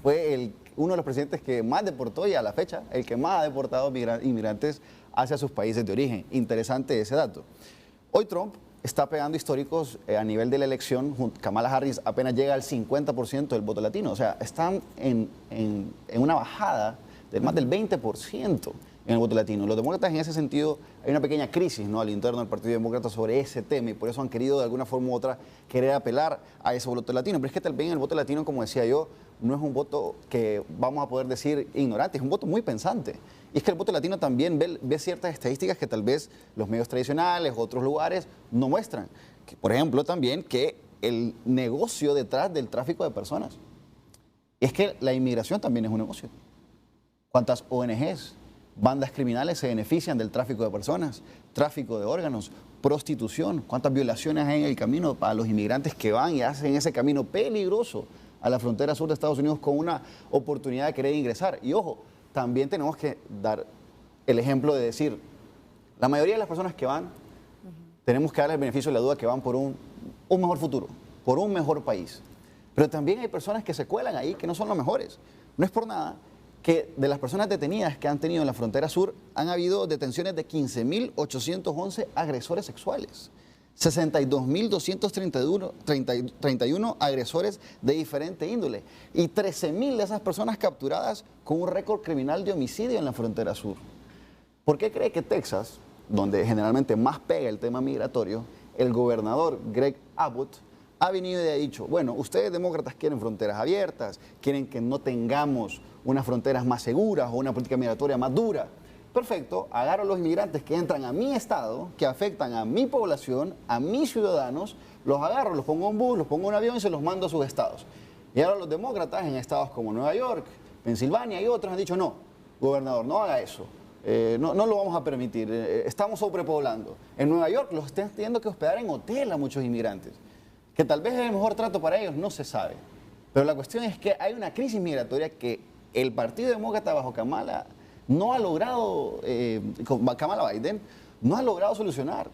Fue uno de los presidentes que más deportó y a la fecha el que más ha deportado inmigrantes hacia sus países de origen. Interesante ese dato. Hoy Trump está pegando históricos a nivel de la elección. Kamala Harris apenas llega al 50% del voto latino. O sea, están en una bajada de más del 20% en el voto latino. Los demócratas en ese sentido, hay una pequeña crisis, ¿no?, al interno del Partido Demócrata sobre ese tema, y por eso han querido de alguna forma u otra querer apelar a ese voto latino. Pero es que también el voto latino, como decía yo, no es un voto que vamos a poder decir ignorante, es un voto muy pensante. Y es que el voto latino también ve ciertas estadísticas que tal vez los medios tradicionales, otros lugares, no muestran. Por ejemplo, también que el negocio detrás del tráfico de personas. Y es que la inmigración también es un negocio. ¿Cuántas ONGs, bandas criminales se benefician del tráfico de personas, tráfico de órganos, prostitución? ¿Cuántas violaciones hay en el camino para los inmigrantes que van y hacen ese camino peligroso a la frontera sur de Estados Unidos con una oportunidad de querer ingresar? Y ojo, también tenemos que dar el ejemplo de decir, la mayoría de las personas que van, tenemos que darle el beneficio de la duda que van por un mejor futuro, por un mejor país. Pero también hay personas que se cuelan ahí que no son los mejores. No es por nada que de las personas detenidas que han tenido en la frontera sur, han habido detenciones de 15.811 agresores sexuales, 62.231 agresores de diferente índole y 13.000 de esas personas capturadas con un récord criminal de homicidio en la frontera sur. ¿Por qué cree que Texas, donde generalmente más pega el tema migratorio, el gobernador Greg Abbott ha venido y ha dicho, bueno, ustedes demócratas quieren fronteras abiertas, quieren que no tengamos unas fronteras más seguras o una política migratoria más dura? Perfecto, agarro a los inmigrantes que entran a mi estado, que afectan a mi población, a mis ciudadanos, los agarro, los pongo en un bus, los pongo en un avión y se los mando a sus estados. Y ahora los demócratas en estados como Nueva York, Pensilvania y otros han dicho, no, gobernador, no haga eso. No lo vamos a permitir, estamos sobrepoblando. En Nueva York los están teniendo que hospedar en hotel a muchos inmigrantes, que tal vez es el mejor trato para ellos, no se sabe. Pero la cuestión es que hay una crisis migratoria que el Partido Demócrata bajo Kamala no ha logrado, Kamala Biden, no ha logrado solucionar.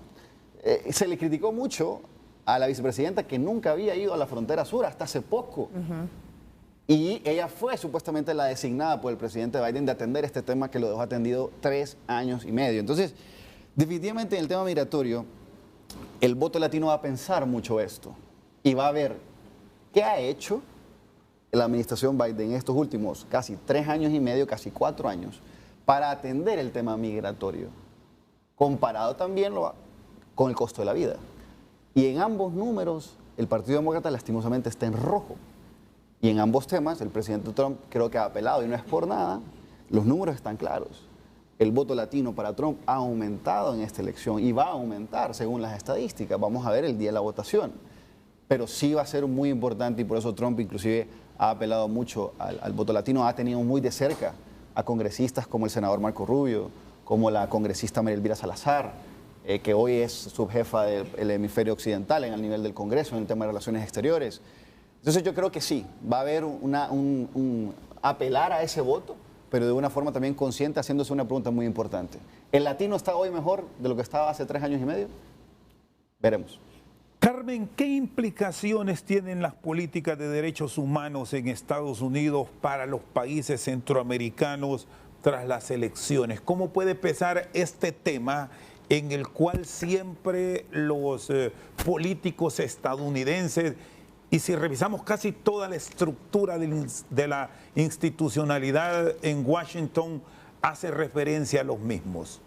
Se le criticó mucho a la vicepresidenta que nunca había ido a la frontera sur hasta hace poco. Y ella fue supuestamente la designada por el presidente Biden de atender este tema que lo dejó atendido 3 años y medio. Entonces, definitivamente en el tema migratorio, el voto latino va a pensar mucho esto y va a ver qué ha hecho la administración Biden en estos últimos casi 3 años y medio, casi 4 años, para atender el tema migratorio, comparado también con el costo de la vida. Y en ambos números, el Partido Demócrata lastimosamente está en rojo. Y en ambos temas, el presidente Trump creo que ha apelado, y no es por nada, los números están claros. El voto latino para Trump ha aumentado en esta elección y va a aumentar según las estadísticas. Vamos a ver el día de la votación. Pero sí va a ser muy importante y por eso Trump inclusive ha apelado mucho al voto latino. Ha tenido muy de cerca a congresistas como el senador Marco Rubio, como la congresista María Elvira Salazar, que hoy es subjefa del hemisferio occidental en el nivel del Congreso en el tema de relaciones exteriores. Entonces yo creo que sí, va a haber un apelar a ese voto, pero de una forma también consciente, haciéndose una pregunta muy importante. ¿El latino está hoy mejor de lo que estaba hace 3 años y medio? Veremos. Carmen, ¿qué implicaciones tienen las políticas de derechos humanos en Estados Unidos para los países centroamericanos tras las elecciones? ¿Cómo puede pesar este tema en el cual siempre los políticos estadounidenses, y si revisamos casi toda la estructura de la institucionalidad en Washington, hace referencia a los mismos?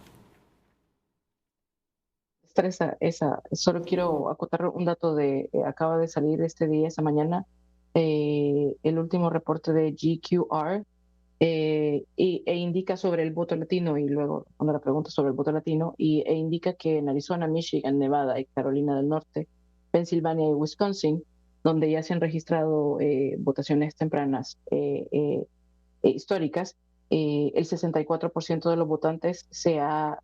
Solo quiero acotar un dato acaba de salir esta mañana, el último reporte de GQR, e indica sobre el voto latino, y luego cuando la pregunta sobre el voto latino, e indica que en Arizona, Michigan, Nevada y Carolina del Norte, Pensilvania y Wisconsin, donde ya se han registrado votaciones tempranas históricas, el 64% de los votantes se ha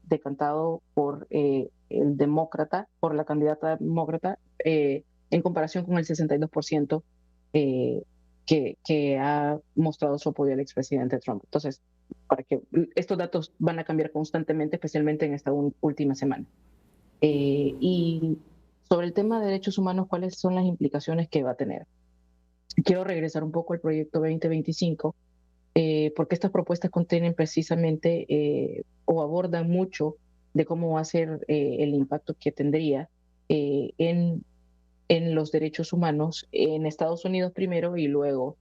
decantado por por la candidata demócrata, en comparación con el 62% que ha mostrado su apoyo al expresidente Trump. Entonces, estos datos van a cambiar constantemente, especialmente en esta última semana. Y sobre el tema de derechos humanos, ¿cuáles son las implicaciones que va a tener? Quiero regresar un poco al proyecto 2025, porque estas propuestas contienen precisamente o abordan mucho de cómo va a ser el impacto que tendría en los derechos humanos en Estados Unidos primero y luego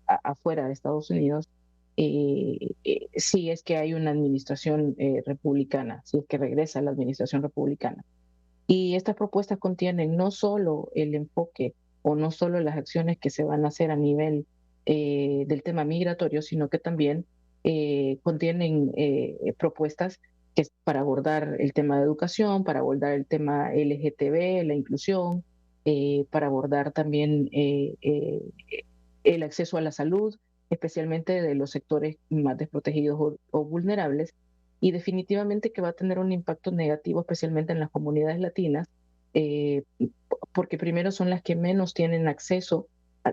afuera de Estados Unidos, si es que hay una administración republicana, si es que regresa la administración republicana. Y estas propuestas contienen no solo el enfoque o no solo las acciones que se van a hacer a nivel del tema migratorio, sino que también contienen propuestas que es para abordar el tema de educación, para abordar el tema LGTB, la inclusión, para abordar también el acceso a la salud, especialmente de los sectores más desprotegidos o vulnerables, y definitivamente que va a tener un impacto negativo, especialmente en las comunidades latinas, eh, porque primero son las que menos tienen acceso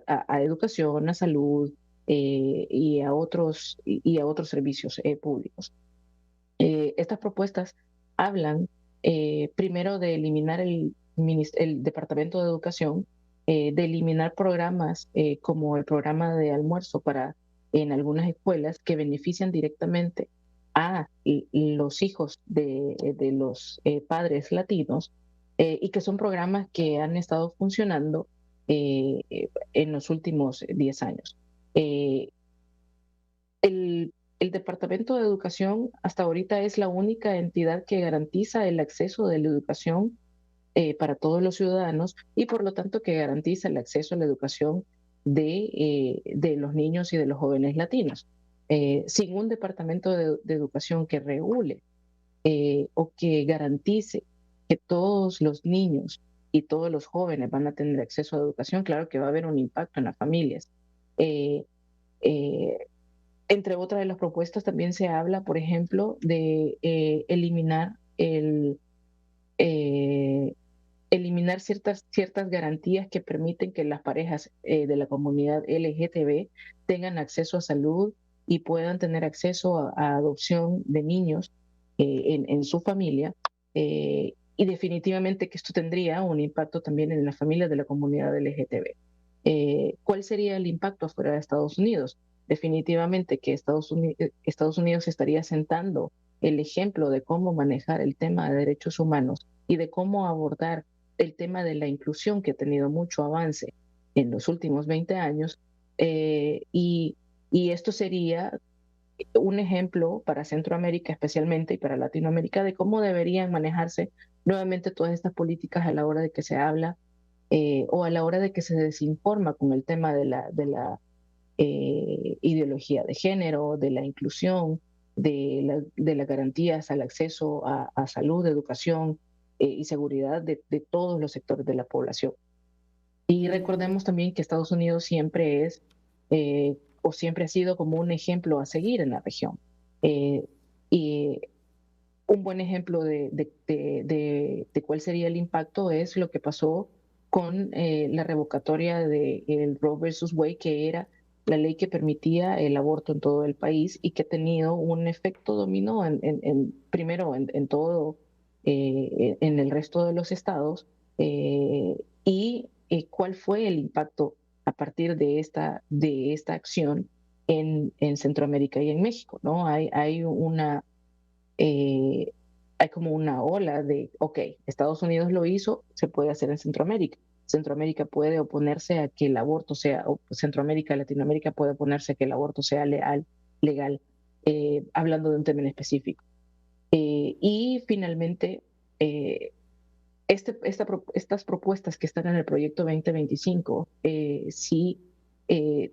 a educación, a salud y a otros servicios públicos. Estas propuestas hablan primero de eliminar el Departamento de Educación, de eliminar programas como el programa de almuerzo en algunas escuelas que benefician directamente a los hijos de los padres latinos y que son programas que han estado funcionando en los últimos 10 años. Eh, el Departamento de Educación hasta ahorita es la única entidad que garantiza el acceso de la educación para todos los ciudadanos y por lo tanto que garantiza el acceso a la educación de los niños y de los jóvenes latinos. Sin un departamento de educación que regule o que garantice que todos los niños y todos los jóvenes van a tener acceso a educación, claro que va a haber un impacto en las familias. Eh, eh, Entre otras de las propuestas también se habla, por ejemplo, de eh, eliminar ciertas garantías que permiten que las parejas de la comunidad LGTB tengan acceso a salud y puedan tener acceso a adopción de niños en su familia. Y definitivamente que esto tendría un impacto también en las familias de la comunidad LGTB. ¿Cuál sería el impacto afuera de Estados Unidos? Definitivamente que Estados Unidos estaría sentando el ejemplo de cómo manejar el tema de derechos humanos y de cómo abordar el tema de la inclusión, que ha tenido mucho avance en los últimos 20 años. eh, y, y esto sería un ejemplo para Centroamérica especialmente y para Latinoamérica de cómo deberían manejarse nuevamente todas estas políticas a la hora de que se habla o a la hora de que se desinforma con el tema de la ideología de género, de la inclusión, de las garantías al acceso a salud, educación y seguridad de todos los sectores de la población. Y recordemos también que Estados Unidos siempre es o siempre ha sido como un ejemplo a seguir en la región. Eh, y un buen ejemplo de cuál sería el impacto es lo que pasó con la revocatoria del Roe versus Wade, que era la ley que permitía el aborto en todo el país y que ha tenido un efecto dominó primero en todo, en el resto de los estados, y cuál fue el impacto a partir de esta acción en Centroamérica y en México, ¿no? Eh, hay como una ola de, ok, Estados Unidos lo hizo, se puede hacer en Centroamérica. Centroamérica puede oponerse a que el aborto sea, o Centroamérica, Latinoamérica puede oponerse a que el aborto sea legal, hablando de un término específico. Y finalmente, estas propuestas que están en el proyecto 2025, sí, eh,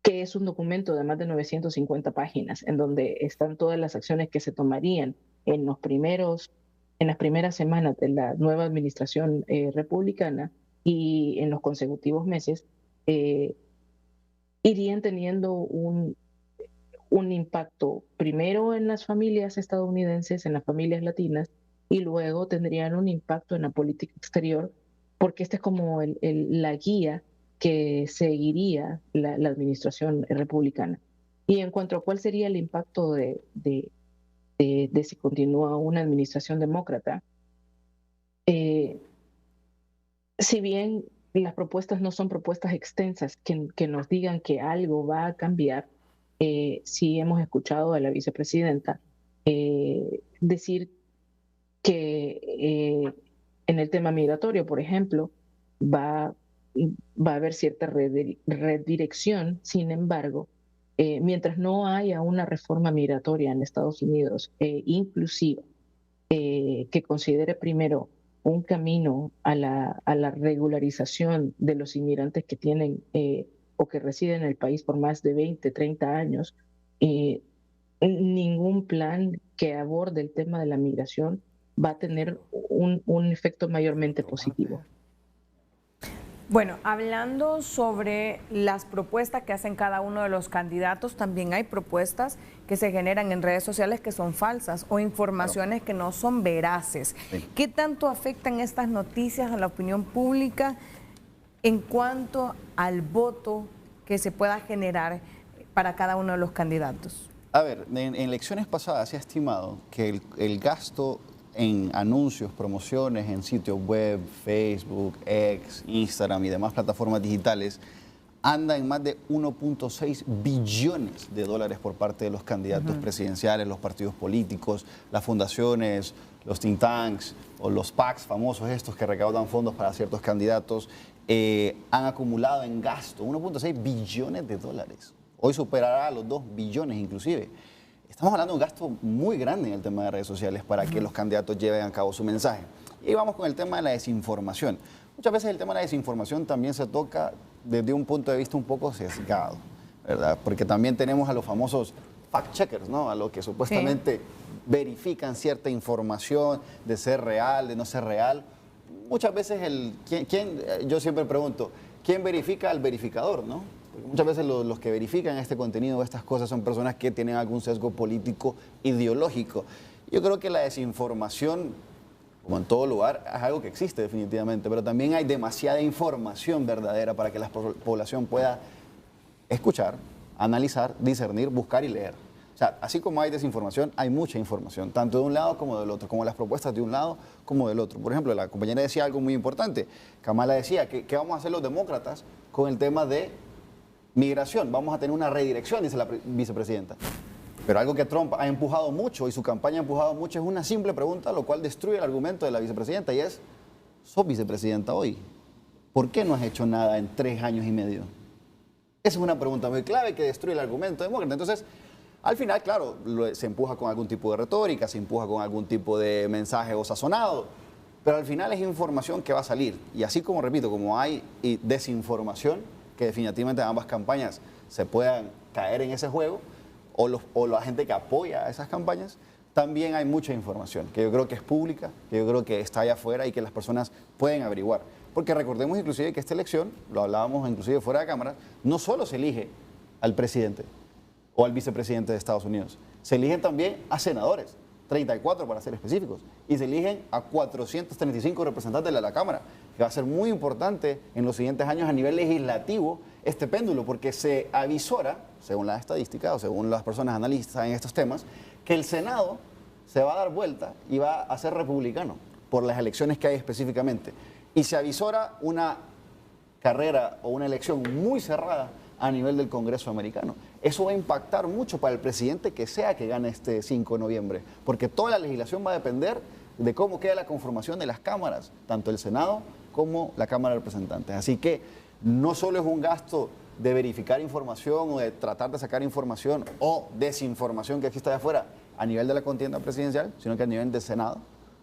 que es un documento de más de 950 páginas, en donde están todas las acciones que se tomarían en las primeras semanas de la nueva administración republicana y en los consecutivos meses, eh, irían teniendo un impacto primero en las familias estadounidenses, en las familias latinas, y luego tendrían un impacto en la política exterior, porque esta es como la guía que seguiría la administración republicana. Y en cuanto a cuál sería el impacto de si continúa una administración demócrata. Si bien las propuestas no son propuestas extensas que nos digan que algo va a cambiar, sí hemos escuchado a la vicepresidenta decir que en el tema migratorio, por ejemplo, va a haber cierta redirección. Sin embargo, mientras no haya una reforma migratoria en Estados Unidos inclusiva, que considere primero un camino a la regularización de los inmigrantes que tienen o que residen en el país por más de 20, 30 años, ningún plan que aborde el tema de la migración va a tener un efecto mayormente positivo. Bueno, hablando sobre las propuestas que hacen cada uno de los candidatos, también hay propuestas que se generan en redes sociales que son falsas o informaciones que no son veraces. Sí. ¿Qué tanto afectan estas noticias a la opinión pública en cuanto al voto que se pueda generar para cada uno de los candidatos? A ver, en elecciones pasadas se ha estimado que el gasto en anuncios, promociones en sitios web, Facebook, X, Instagram y demás plataformas digitales anda en más de 1.6 billones de dólares por parte de los candidatos presidenciales, los partidos políticos, las fundaciones, los think tanks o los PACs famosos estos que recaudan fondos para ciertos candidatos, han acumulado en gasto 1.6 billones de dólares. Hoy superará los 2 billones inclusive. Estamos hablando de un gasto muy grande en el tema de redes sociales para que los candidatos lleven a cabo su mensaje. Y vamos con el tema de la desinformación. Muchas veces el tema de la desinformación también se toca desde un punto de vista un poco sesgado, ¿verdad? Porque también tenemos a los famosos fact-checkers, ¿no? A los que supuestamente verifican cierta información de ser real, de no ser real. Muchas veces yo siempre pregunto, ¿quién verifica al verificador, no? Muchas veces los que verifican este contenido o estas cosas son personas que tienen algún sesgo político ideológico. Yo creo que la desinformación, como en todo lugar, es algo que existe definitivamente, pero también hay demasiada información verdadera para que la población pueda escuchar, analizar, discernir, buscar y leer. O sea, así como hay desinformación, hay mucha información, tanto de un lado como del otro, como las propuestas de un lado como del otro. Por ejemplo, la compañera decía algo muy importante. Kamala decía, ¿qué vamos a hacer los demócratas con el tema de migración? Vamos a tener una redirección, dice la vicepresidenta. Pero algo que Trump ha empujado mucho y su campaña ha empujado mucho es una simple pregunta, lo cual destruye el argumento de la vicepresidenta, y es, ¿sos vicepresidenta hoy? ¿Por qué no has hecho nada en 3 años y medio? Esa es una pregunta muy clave que destruye el argumento demócrata. Entonces, al final, claro, se empuja con algún tipo de retórica, se empuja con algún tipo de mensaje o sazonado, pero al final es información que va a salir. Y así como, repito, como hay desinformación, que definitivamente ambas campañas se puedan caer en ese juego, o la gente que apoya a esas campañas, también hay mucha información que yo creo que es pública, que yo creo que está allá afuera y que las personas pueden averiguar. Porque recordemos inclusive que esta elección, lo hablábamos inclusive fuera de cámara, no solo se elige al presidente o al vicepresidente de Estados Unidos, se eligen también a senadores, 34 para ser específicos, y se eligen a 435 representantes de la Cámara, que va a ser muy importante en los siguientes años a nivel legislativo este péndulo, porque se avisora, según la estadística o según las personas analistas en estos temas, que el Senado se va a dar vuelta y va a ser republicano por las elecciones que hay específicamente. Y se avisora una carrera o una elección muy cerrada a nivel del Congreso americano. Eso va a impactar mucho para el presidente que sea que gane este 5 de noviembre, porque toda la legislación va a depender de cómo queda la conformación de las cámaras, tanto el Senado como la Cámara de Representantes. Así que no solo es un gasto de verificar información o de tratar de sacar información o desinformación que existe de afuera a nivel de la contienda presidencial, sino que a nivel del Senado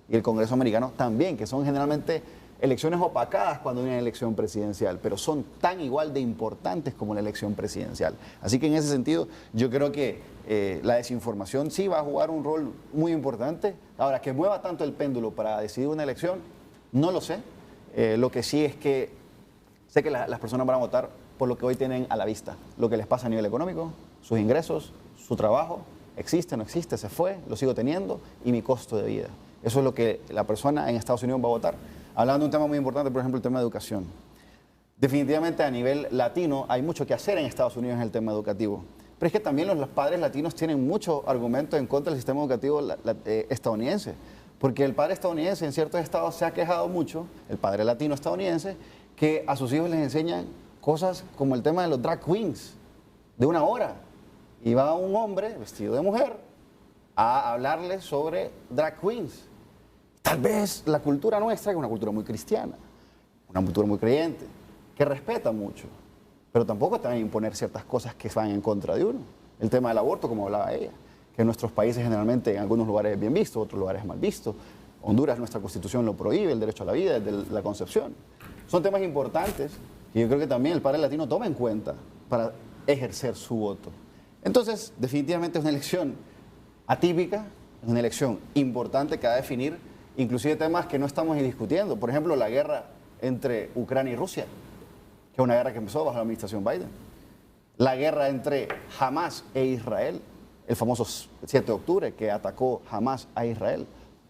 y el Congreso americano también, que son generalmente elecciones opacadas cuando hay una elección presidencial, pero son tan igual de importantes como la elección presidencial. Así que en ese sentido yo creo que la desinformación sí va a jugar un rol muy importante. Ahora, que mueva tanto el péndulo para decidir una elección, no lo sé. Lo que sí es que sé que las personas van a votar por lo que hoy tienen a la vista, lo que les pasa a nivel económico, sus ingresos, su trabajo, existe, no existe, se fue, lo sigo teniendo, y mi costo de vida. Eso es lo que la persona en Estados Unidos va a votar. Hablando de un tema muy importante, por ejemplo, el tema de educación. Definitivamente a nivel latino hay mucho que hacer en Estados Unidos en el tema educativo. pero es que también los padres latinos tienen mucho argumento en contra del sistema educativo estadounidense, porque el padre estadounidense en ciertos estados se ha quejado mucho, el padre latino estadounidense, que a sus hijos les enseñan cosas como el tema de los drag queens, de 1 hora, y va un hombre vestido de mujer a hablarles sobre drag queens. Tal vez la cultura nuestra, que es una cultura muy cristiana, una cultura muy creyente, que respeta mucho, pero tampoco te van a imponer ciertas cosas que van en contra de uno. El tema del aborto, como hablaba ella, que en nuestros países generalmente en algunos lugares es bien visto, otros lugares es mal visto. Honduras, nuestra constitución lo prohíbe, el derecho a la vida, desde la concepción. Son temas importantes y yo creo que también el padre latino toma en cuenta para ejercer su voto. Entonces, definitivamente es una elección atípica, es una elección importante que va a definir inclusive temas que no estamos discutiendo. Por ejemplo, la guerra entre Ucrania y Rusia, que es una guerra que empezó bajo la administración Biden. La guerra entre Hamas e Israel, el famoso 7 de octubre que atacó Hamas a Israel.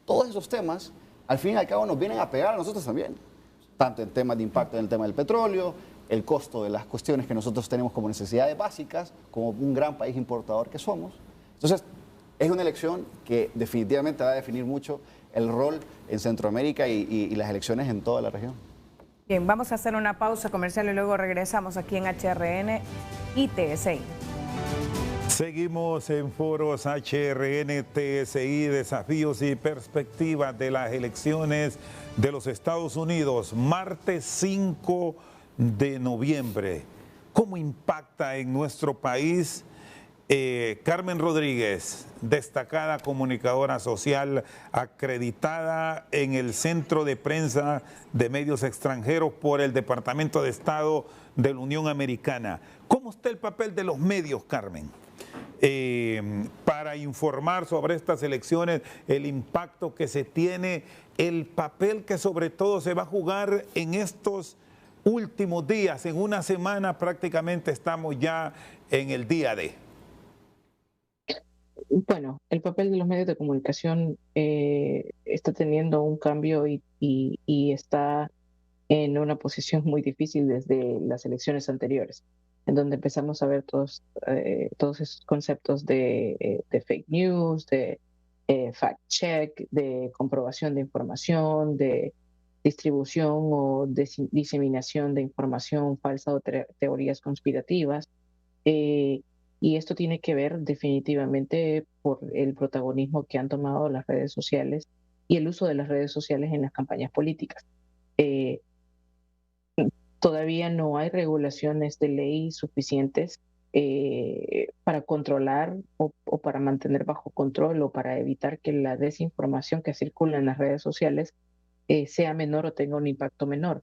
Todos esos temas, al fin y al cabo, nos vienen a pegar a nosotros también. Tanto en temas de impacto en el tema del petróleo, el costo de las cuestiones que nosotros tenemos como necesidades básicas, como un gran país importador que somos. Entonces, es una elección que definitivamente va a definir mucho el rol en Centroamérica y las elecciones en toda la región. Bien, vamos a hacer una pausa comercial y luego regresamos aquí en HRN y TSI. Seguimos en foros HRN, TSI, desafíos y perspectivas de las elecciones de los Estados Unidos, martes 5 de noviembre. ¿Cómo impacta en nuestro país? Carmen Rodríguez, destacada comunicadora social acreditada en el Centro de Prensa de Medios Extranjeros por el Departamento de Estado de la Unión Americana. ¿Cómo está el papel de los medios, Carmen, para informar sobre estas elecciones, el impacto que se tiene, el papel que sobre todo se va a jugar en estos últimos días? En una semana prácticamente estamos ya en el día D. Bueno, el papel de los medios de comunicación está teniendo un cambio y está en una posición muy difícil desde las elecciones anteriores, en donde empezamos a ver todos esos conceptos de fake news, de fact check, de comprobación de información, de distribución o diseminación de información falsa o teorías conspirativas. Y esto tiene que ver definitivamente por el protagonismo que han tomado las redes sociales y el uso de las redes sociales en las campañas políticas. Todavía no hay regulaciones de ley suficientes para controlar o para mantener bajo control o para evitar que la desinformación que circula en las redes sociales sea menor o tenga un impacto menor.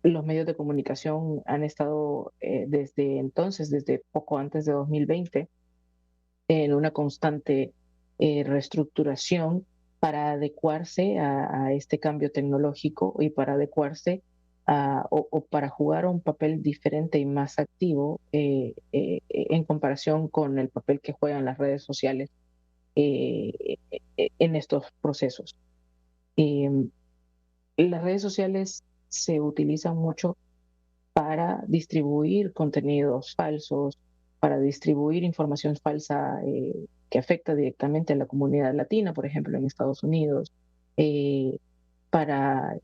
Los medios de comunicación han estado desde entonces, desde poco antes de 2020, en una constante reestructuración para adecuarse a este cambio tecnológico y para adecuarse o para jugar un papel diferente y más activo en comparación con el papel que juegan las redes sociales en estos procesos. Las redes sociales se utilizan mucho para distribuir contenidos falsos, para distribuir información falsa que afecta directamente a la comunidad latina, por ejemplo, en Estados Unidos, para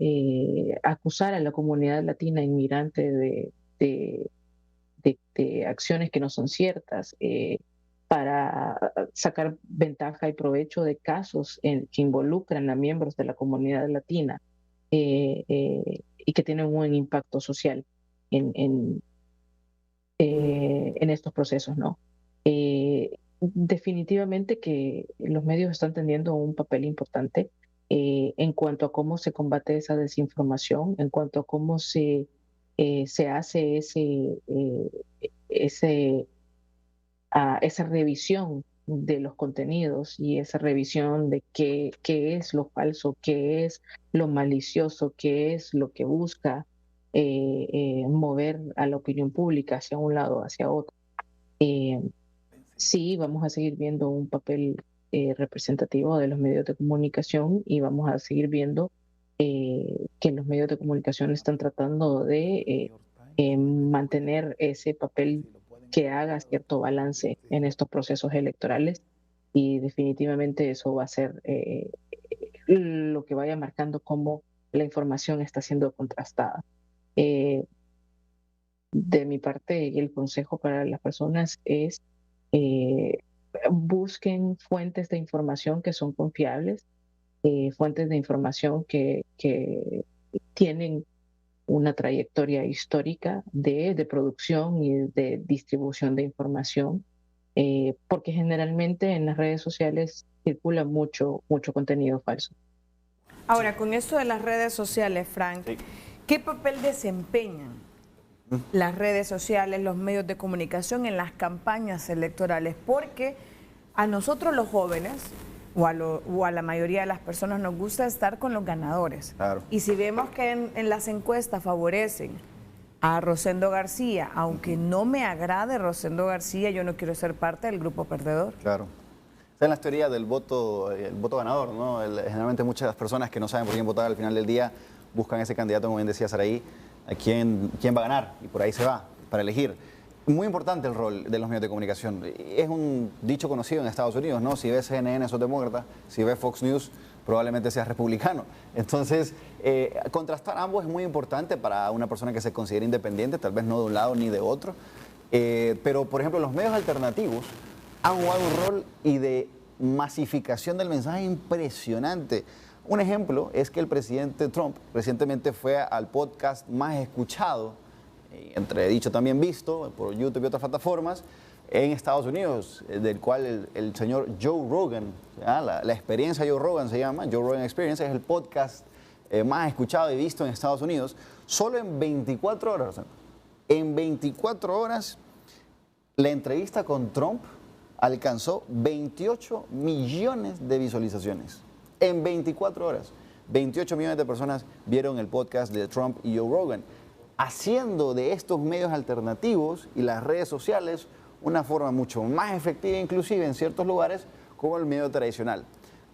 acusar a la comunidad latina inmigrante de acciones que no son ciertas, para sacar ventaja y provecho de casos que involucran a miembros de la comunidad latina. Y que tienen un buen impacto social en estos procesos, ¿no? Definitivamente que los medios están teniendo un papel importante en cuanto a cómo se combate esa desinformación, en cuanto a cómo se hace esa revisión de los contenidos y esa revisión de qué es lo falso, qué es lo malicioso, qué es lo que busca mover a la opinión pública hacia un lado o hacia otro. Sí, vamos a seguir viendo un papel representativo de los medios de comunicación y vamos a seguir viendo que los medios de comunicación están tratando de mantener ese papel que haga cierto balance en estos procesos electorales, y definitivamente eso va a ser lo que vaya marcando cómo la información está siendo contrastada. De mi parte, el consejo para las personas es busquen fuentes de información que son confiables, fuentes de información que tienen una trayectoria histórica de producción y de distribución de información, porque generalmente en las redes sociales circula mucho contenido falso. Ahora, con esto de las redes sociales, Frank, sí, ¿qué papel desempeñan las redes sociales, los medios de comunicación en las campañas electorales? Porque a nosotros los jóvenes o a la mayoría de las personas nos gusta estar con los ganadores. Claro. Y si vemos que en las encuestas favorecen a Rosendo García, aunque no me agrade Rosendo García, yo no quiero ser parte del grupo perdedor. Claro. Está en las teorías del voto, el voto ganador, ¿no? Generalmente muchas personas que no saben por quién votar al final del día buscan ese candidato, como bien decía Saraí, a quién va a ganar, y por ahí se va, para elegir. Muy importante el rol de los medios de comunicación. Es un dicho conocido en Estados Unidos, ¿no? Si ves CNN, sos demócrata; si ves Fox News, probablemente seas republicano. Entonces, contrastar ambos es muy importante para una persona que se considera independiente, tal vez no de un lado ni de otro. Pero, por ejemplo, los medios alternativos han jugado un rol y de masificación del mensaje impresionante. Un ejemplo es que el presidente Trump recientemente fue al podcast más escuchado, entre dicho también visto, por YouTube y otras plataformas, en Estados Unidos, del cual el señor Joe Rogan, la experiencia Joe Rogan se llama, Joe Rogan Experience, es el podcast más escuchado y visto en Estados Unidos. Solo en 24 horas, en 24 horas, la entrevista con Trump alcanzó 28 millones de visualizaciones. En 24 horas, 28 millones de personas vieron el podcast de Trump y Joe Rogan, haciendo de estos medios alternativos y las redes sociales una forma mucho más efectiva, inclusive en ciertos lugares, como el medio tradicional.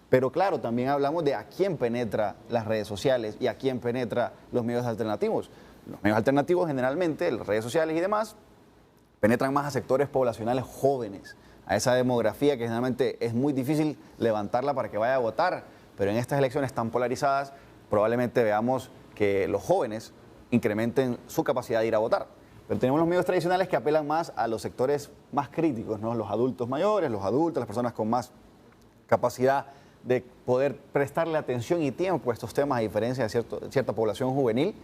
Pero claro, también hablamos de a quién penetra las redes sociales y a quién penetra los medios alternativos. Los medios alternativos generalmente, las redes sociales y demás, penetran más a sectores poblacionales jóvenes, a esa demografía que generalmente es muy difícil levantarla para que vaya a votar, pero en estas elecciones tan polarizadas probablemente veamos que los jóvenes incrementen su capacidad de ir a votar. Pero tenemos los medios tradicionales que apelan más a los sectores más críticos, ¿no? Los adultos mayores, los adultos, las personas con más capacidad de poder prestarle atención y tiempo a estos temas, a diferencia de cierta población juvenil.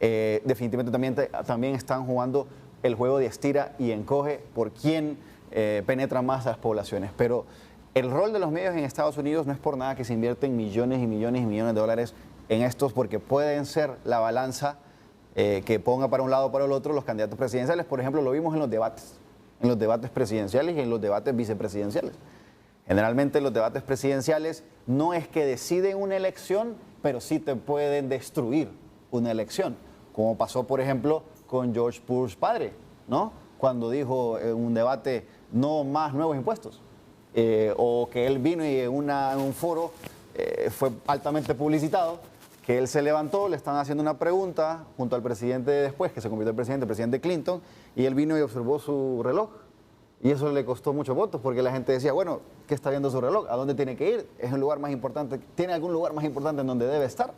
Definitivamente también están jugando el juego de estira y encoge por quién penetra más a las poblaciones. Pero el rol de los medios en Estados Unidos no es por nada que se invierten millones y millones y millones de dólares en estos, porque pueden ser la balanza que ponga para un lado o para el otro los candidatos presidenciales. Por ejemplo, lo vimos en los debates presidenciales y en los debates vicepresidenciales. Generalmente los debates presidenciales no es que deciden una elección, pero sí te pueden destruir una elección, como pasó, por ejemplo, con George Bush padre, ¿no? Cuando dijo en un debate no más nuevos impuestos, o que él vino y en un foro fue altamente publicitado, que él se levantó, le están haciendo una pregunta junto al presidente después, que se convirtió en presidente, el presidente Clinton, y él vino y observó su reloj. Y eso le costó muchos votos, porque la gente decía, bueno, ¿qué está viendo su reloj? ¿A dónde tiene que ir? ¿Es un lugar más importante? ¿Tiene algún lugar más importante en donde debe estar?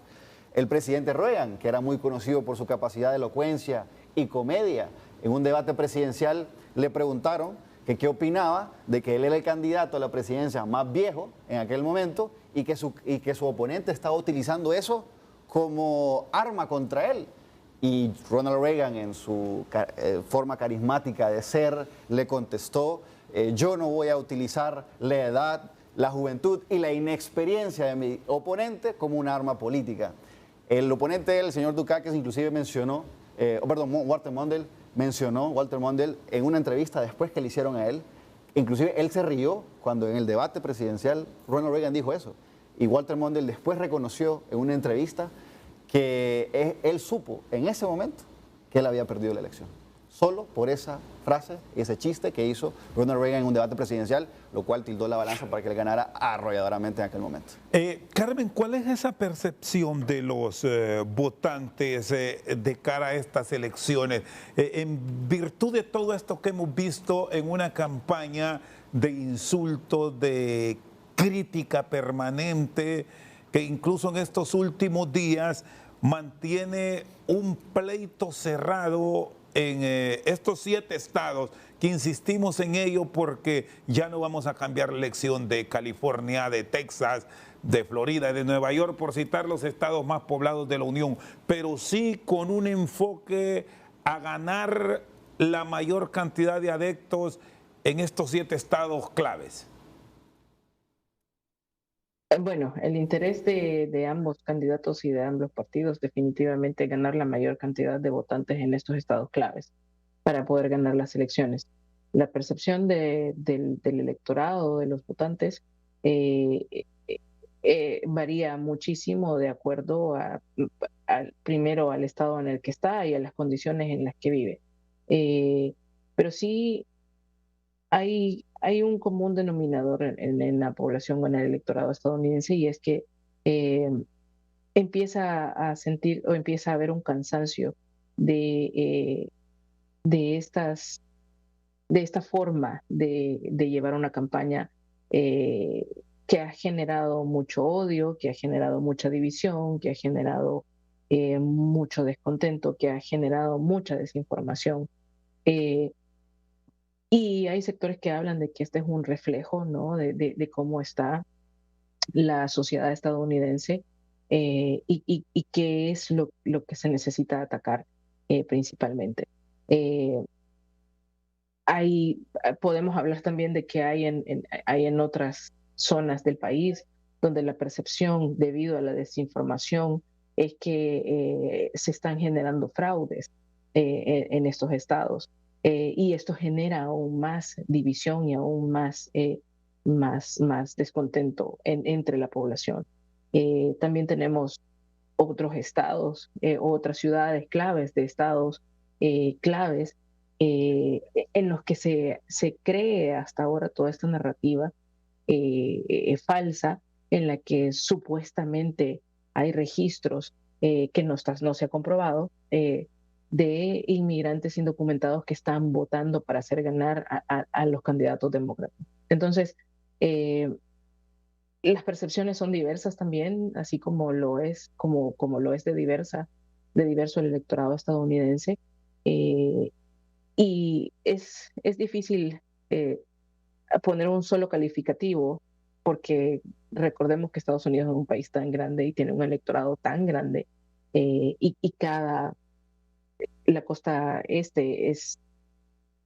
El presidente Reagan, que era muy conocido por su capacidad de elocuencia y comedia, en un debate presidencial le preguntaron que qué opinaba de que él era el candidato a la presidencia más viejo en aquel momento y que su oponente estaba utilizando eso como arma contra él. Y Ronald Reagan, en su forma carismática de ser, le contestó, yo no voy a utilizar la edad, la juventud y la inexperiencia de mi oponente como un arma política. El oponente, el señor Dukakis, inclusive mencionó, Walter Mondale, en una entrevista después que le hicieron a él, inclusive él se rió cuando en el debate presidencial Ronald Reagan dijo eso. Y Walter Mondale después reconoció en una entrevista que él supo en ese momento que él había perdido la elección. solo por esa frase, ese chiste que hizo Ronald Reagan en un debate presidencial, lo cual tildó la balanza para que él ganara arrolladoramente en aquel momento. Carmen, ¿cuál es esa percepción de los votantes de cara a estas elecciones? En virtud de todo esto que hemos visto en una campaña de insultos, de crítica permanente, que incluso en estos últimos días mantiene un pleito cerrado en estos 7 estados, que insistimos en ello porque ya no vamos a cambiar la elección de California, de Texas, de Florida, de Nueva York, por citar los estados más poblados de la Unión, pero sí con un enfoque a ganar la mayor cantidad de adeptos en estos 7 estados claves. Bueno, el interés de ambos candidatos y de ambos partidos definitivamente es ganar la mayor cantidad de votantes en estos estados claves para poder ganar las elecciones. La percepción del electorado, de los votantes, varía muchísimo de acuerdo primero al estado en el que está y a las condiciones en las que vive. Pero sí hay un común denominador en la población o en el electorado estadounidense, y es que empieza a sentir o empieza a haber un cansancio de esta forma de llevar una campaña que ha generado mucho odio, que ha generado mucha división, que ha generado mucho descontento, que ha generado mucha desinformación. Y hay sectores que hablan de que este es un reflejo, ¿no?, de cómo está la sociedad estadounidense y qué es lo que se necesita atacar principalmente. Podemos hablar también de que hay en otras zonas del país donde la percepción debido a la desinformación es que se están generando fraudes en estos estados. Y esto genera aún más división y aún más descontento entre la población. También tenemos otros estados, otras ciudades claves de estados claves en los que se cree hasta ahora toda esta narrativa falsa en la que supuestamente hay registros que no se ha comprobado de inmigrantes indocumentados que están votando para hacer ganar a los candidatos demócratas. Entonces, las percepciones son diversas también, así como lo es, como lo es de diverso el electorado estadounidense. Y es difícil poner un solo calificativo, porque recordemos que Estados Unidos es un país tan grande y tiene un electorado tan grande, y la costa este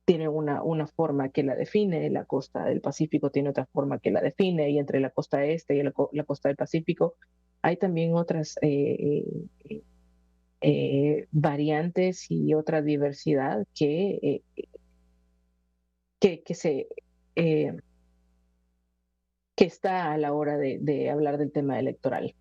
tiene una forma que la define, la costa del Pacífico tiene otra forma que la define, y entre la costa este y la costa del Pacífico hay también otras variantes y otra diversidad que está a la hora de hablar del tema electoral.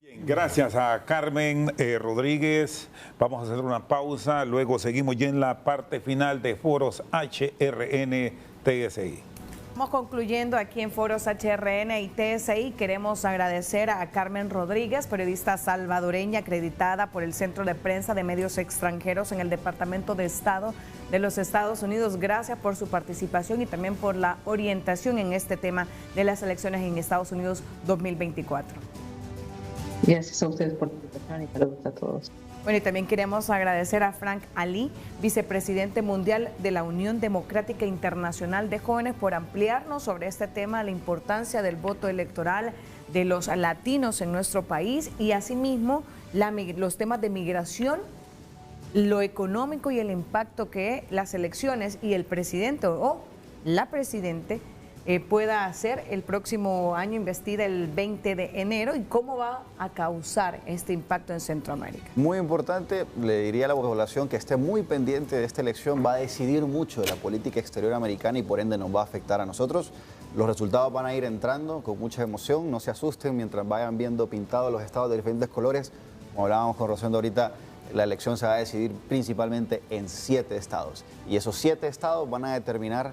Bien, gracias a Carmen Rodríguez. Vamos a hacer una pausa, luego seguimos ya en la parte final de Foros HRN TSI. Estamos concluyendo aquí en Foros HRN y TSI. Queremos agradecer a Carmen Rodríguez, periodista salvadoreña acreditada por el Centro de Prensa de Medios Extranjeros en el Departamento de Estado de los Estados Unidos. Gracias por su participación y también por la orientación en este tema de las elecciones en Estados Unidos 2024. Gracias a ustedes por la invitación y saludos a todos. Bueno, y también queremos agradecer a Frank Ali, vicepresidente mundial de la Unión Democrática Internacional de Jóvenes, por ampliarnos sobre este tema, la importancia del voto electoral de los latinos en nuestro país y asimismo los temas de migración, lo económico y el impacto que las elecciones y el presidente o la presidente pueda hacer el próximo año, investida el 20 de enero, y cómo va a causar este impacto en Centroamérica. Muy importante, le diría a la población que esté muy pendiente de esta elección, va a decidir mucho de la política exterior americana y por ende nos va a afectar a nosotros. Los resultados van a ir entrando con mucha emoción, no se asusten mientras vayan viendo pintados los estados de diferentes colores. Como hablábamos con Rosendo ahorita, la elección se va a decidir principalmente en 7 estados. Y esos 7 estados van a determinar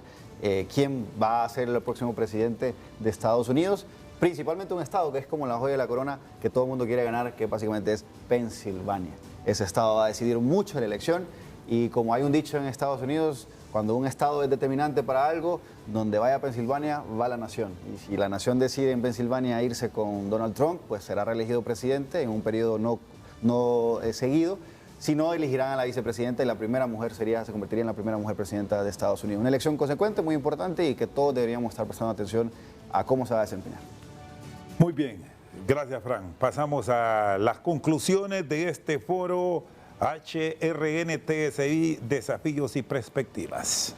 quién va a ser el próximo presidente de Estados Unidos. Principalmente un estado que es como la joya de la corona, que todo el mundo quiere ganar, que básicamente es Pensilvania. Ese estado va a decidir mucho la elección y como hay un dicho en Estados Unidos, cuando un estado es determinante para algo, donde vaya Pensilvania, va la nación. Y si la nación decide en Pensilvania irse con Donald Trump, pues será reelegido presidente en un periodo no seguido. Si no, elegirán a la vicepresidenta y la primera mujer se convertiría en la primera mujer presidenta de Estados Unidos. Una elección consecuente, muy importante y que todos deberíamos estar prestando atención a cómo se va a desempeñar. Muy bien, gracias Fran. Pasamos a las conclusiones de este foro HRN-TSI, Desafíos y Perspectivas.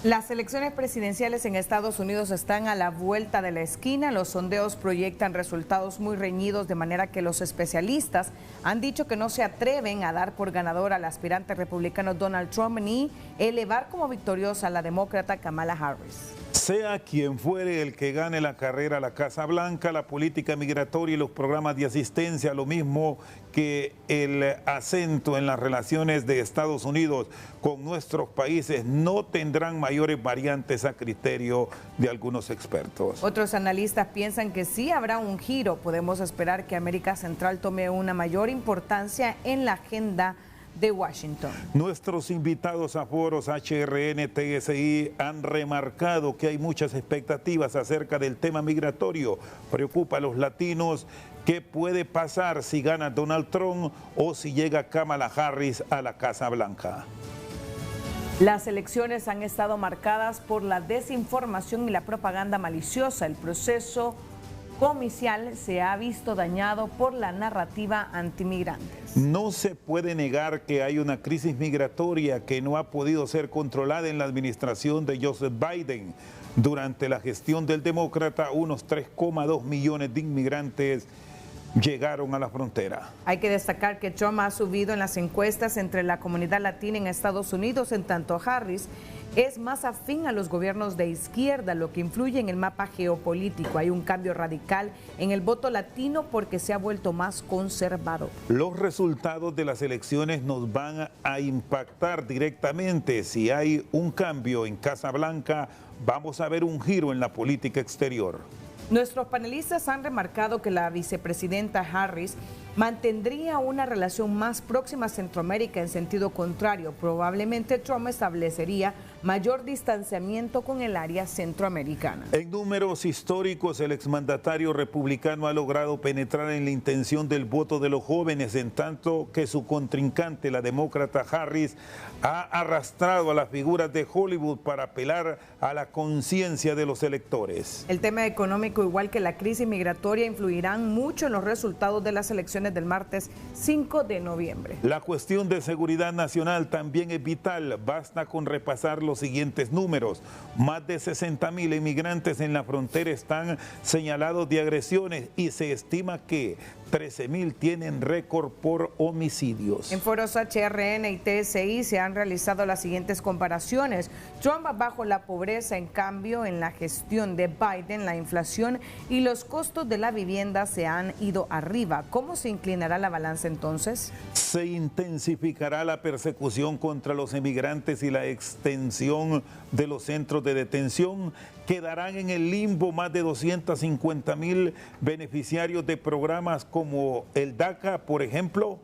Las elecciones presidenciales en Estados Unidos están a la vuelta de la esquina. Los sondeos proyectan resultados muy reñidos, de manera que los especialistas han dicho que no se atreven a dar por ganador al aspirante republicano Donald Trump ni elevar como victoriosa a la demócrata Kamala Harris. Sea quien fuere el que gane la carrera a la Casa Blanca, la política migratoria y los programas de asistencia, lo mismo que el acento en las relaciones de Estados Unidos con nuestros países, no tendrán mayores variantes a criterio de algunos expertos. Otros analistas piensan que sí habrá un giro. Podemos esperar que América Central tome una mayor importancia en la agenda de Washington. Nuestros invitados a foros HRN-TSI han remarcado que hay muchas expectativas acerca del tema migratorio. Preocupa a los latinos. ¿Qué puede pasar si gana Donald Trump o si llega Kamala Harris a la Casa Blanca? Las elecciones han estado marcadas por la desinformación y la propaganda maliciosa. El proceso comicial se ha visto dañado por la narrativa antimigrantes. No se puede negar que hay una crisis migratoria que no ha podido ser controlada en la administración de Joseph Biden. Durante la gestión del demócrata, unos 3,2 millones de inmigrantes llegaron a la frontera. Hay que destacar que Trump ha subido en las encuestas entre la comunidad latina en Estados Unidos, en tanto Harris es más afín a los gobiernos de izquierda, lo que influye en el mapa geopolítico. Hay un cambio radical en el voto latino porque se ha vuelto más conservador. Los resultados de las elecciones nos van a impactar directamente. Si hay un cambio en Casa Blanca, vamos a ver un giro en la política exterior. Nuestros panelistas han remarcado que la vicepresidenta Harris mantendría una relación más próxima a Centroamérica. En sentido contrario, probablemente Trump establecería mayor distanciamiento con el área centroamericana. En números históricos, el exmandatario republicano ha logrado penetrar en la intención del voto de los jóvenes, en tanto que su contrincante, la demócrata Harris, ha arrastrado a las figuras de Hollywood para apelar a la conciencia de los electores. El tema económico, igual que la crisis migratoria, influirán mucho en los resultados de las elecciones del martes 5 de noviembre. La cuestión de seguridad nacional también es vital. Basta con repasar los siguientes números. Más de 60,000 inmigrantes en la frontera están señalados de agresiones y se estima que 13,000 tienen récord por homicidios. En foros HRN y TSI se han realizado las siguientes comparaciones. Trump bajo la pobreza, en cambio, en la gestión de Biden, la inflación y los costos de la vivienda se han ido arriba. ¿Cómo se inclinará la balanza entonces? Se intensificará la persecución contra los emigrantes y la extensión de los centros de detención. Quedarán en el limbo más de 250,000 beneficiarios de programas como el DACA, por ejemplo.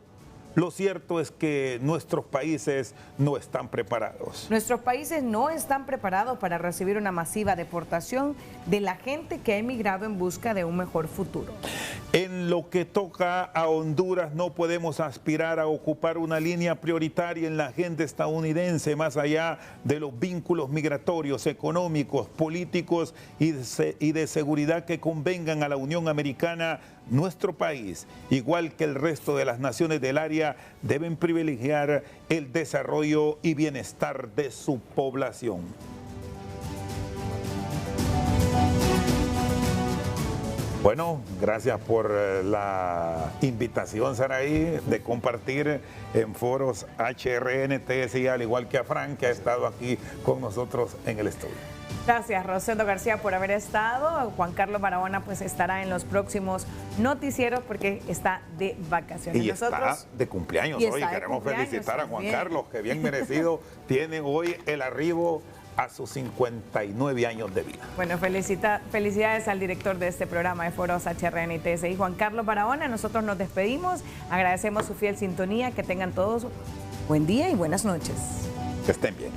Lo cierto es que nuestros países no están preparados. Nuestros países no están preparados para recibir una masiva deportación de la gente que ha emigrado en busca de un mejor futuro. En lo que toca a Honduras, no podemos aspirar a ocupar una línea prioritaria en la agenda estadounidense, más allá de los vínculos migratorios, económicos, políticos y de seguridad que convengan a la Unión Americana. Nuestro país, igual que el resto de las naciones del área, deben privilegiar el desarrollo y bienestar de su población. Bueno, gracias por la invitación, Saraí, de compartir en foros HRN, TSI, al igual que a Frank, que ha estado aquí con nosotros en el estudio. Gracias, Rosendo García, por haber estado. Juan Carlos Barahona pues estará en los próximos noticieros porque está de vacaciones. Y está de cumpleaños hoy. Queremos felicitar a Juan Carlos, que bien merecido tiene hoy el arribo a sus 59 años de vida. Bueno, felicidades al director de este programa de Foros HRN y TSI, Juan Carlos Barahona. Nosotros nos despedimos, agradecemos su fiel sintonía, que tengan todos buen día y buenas noches. Que estén bien.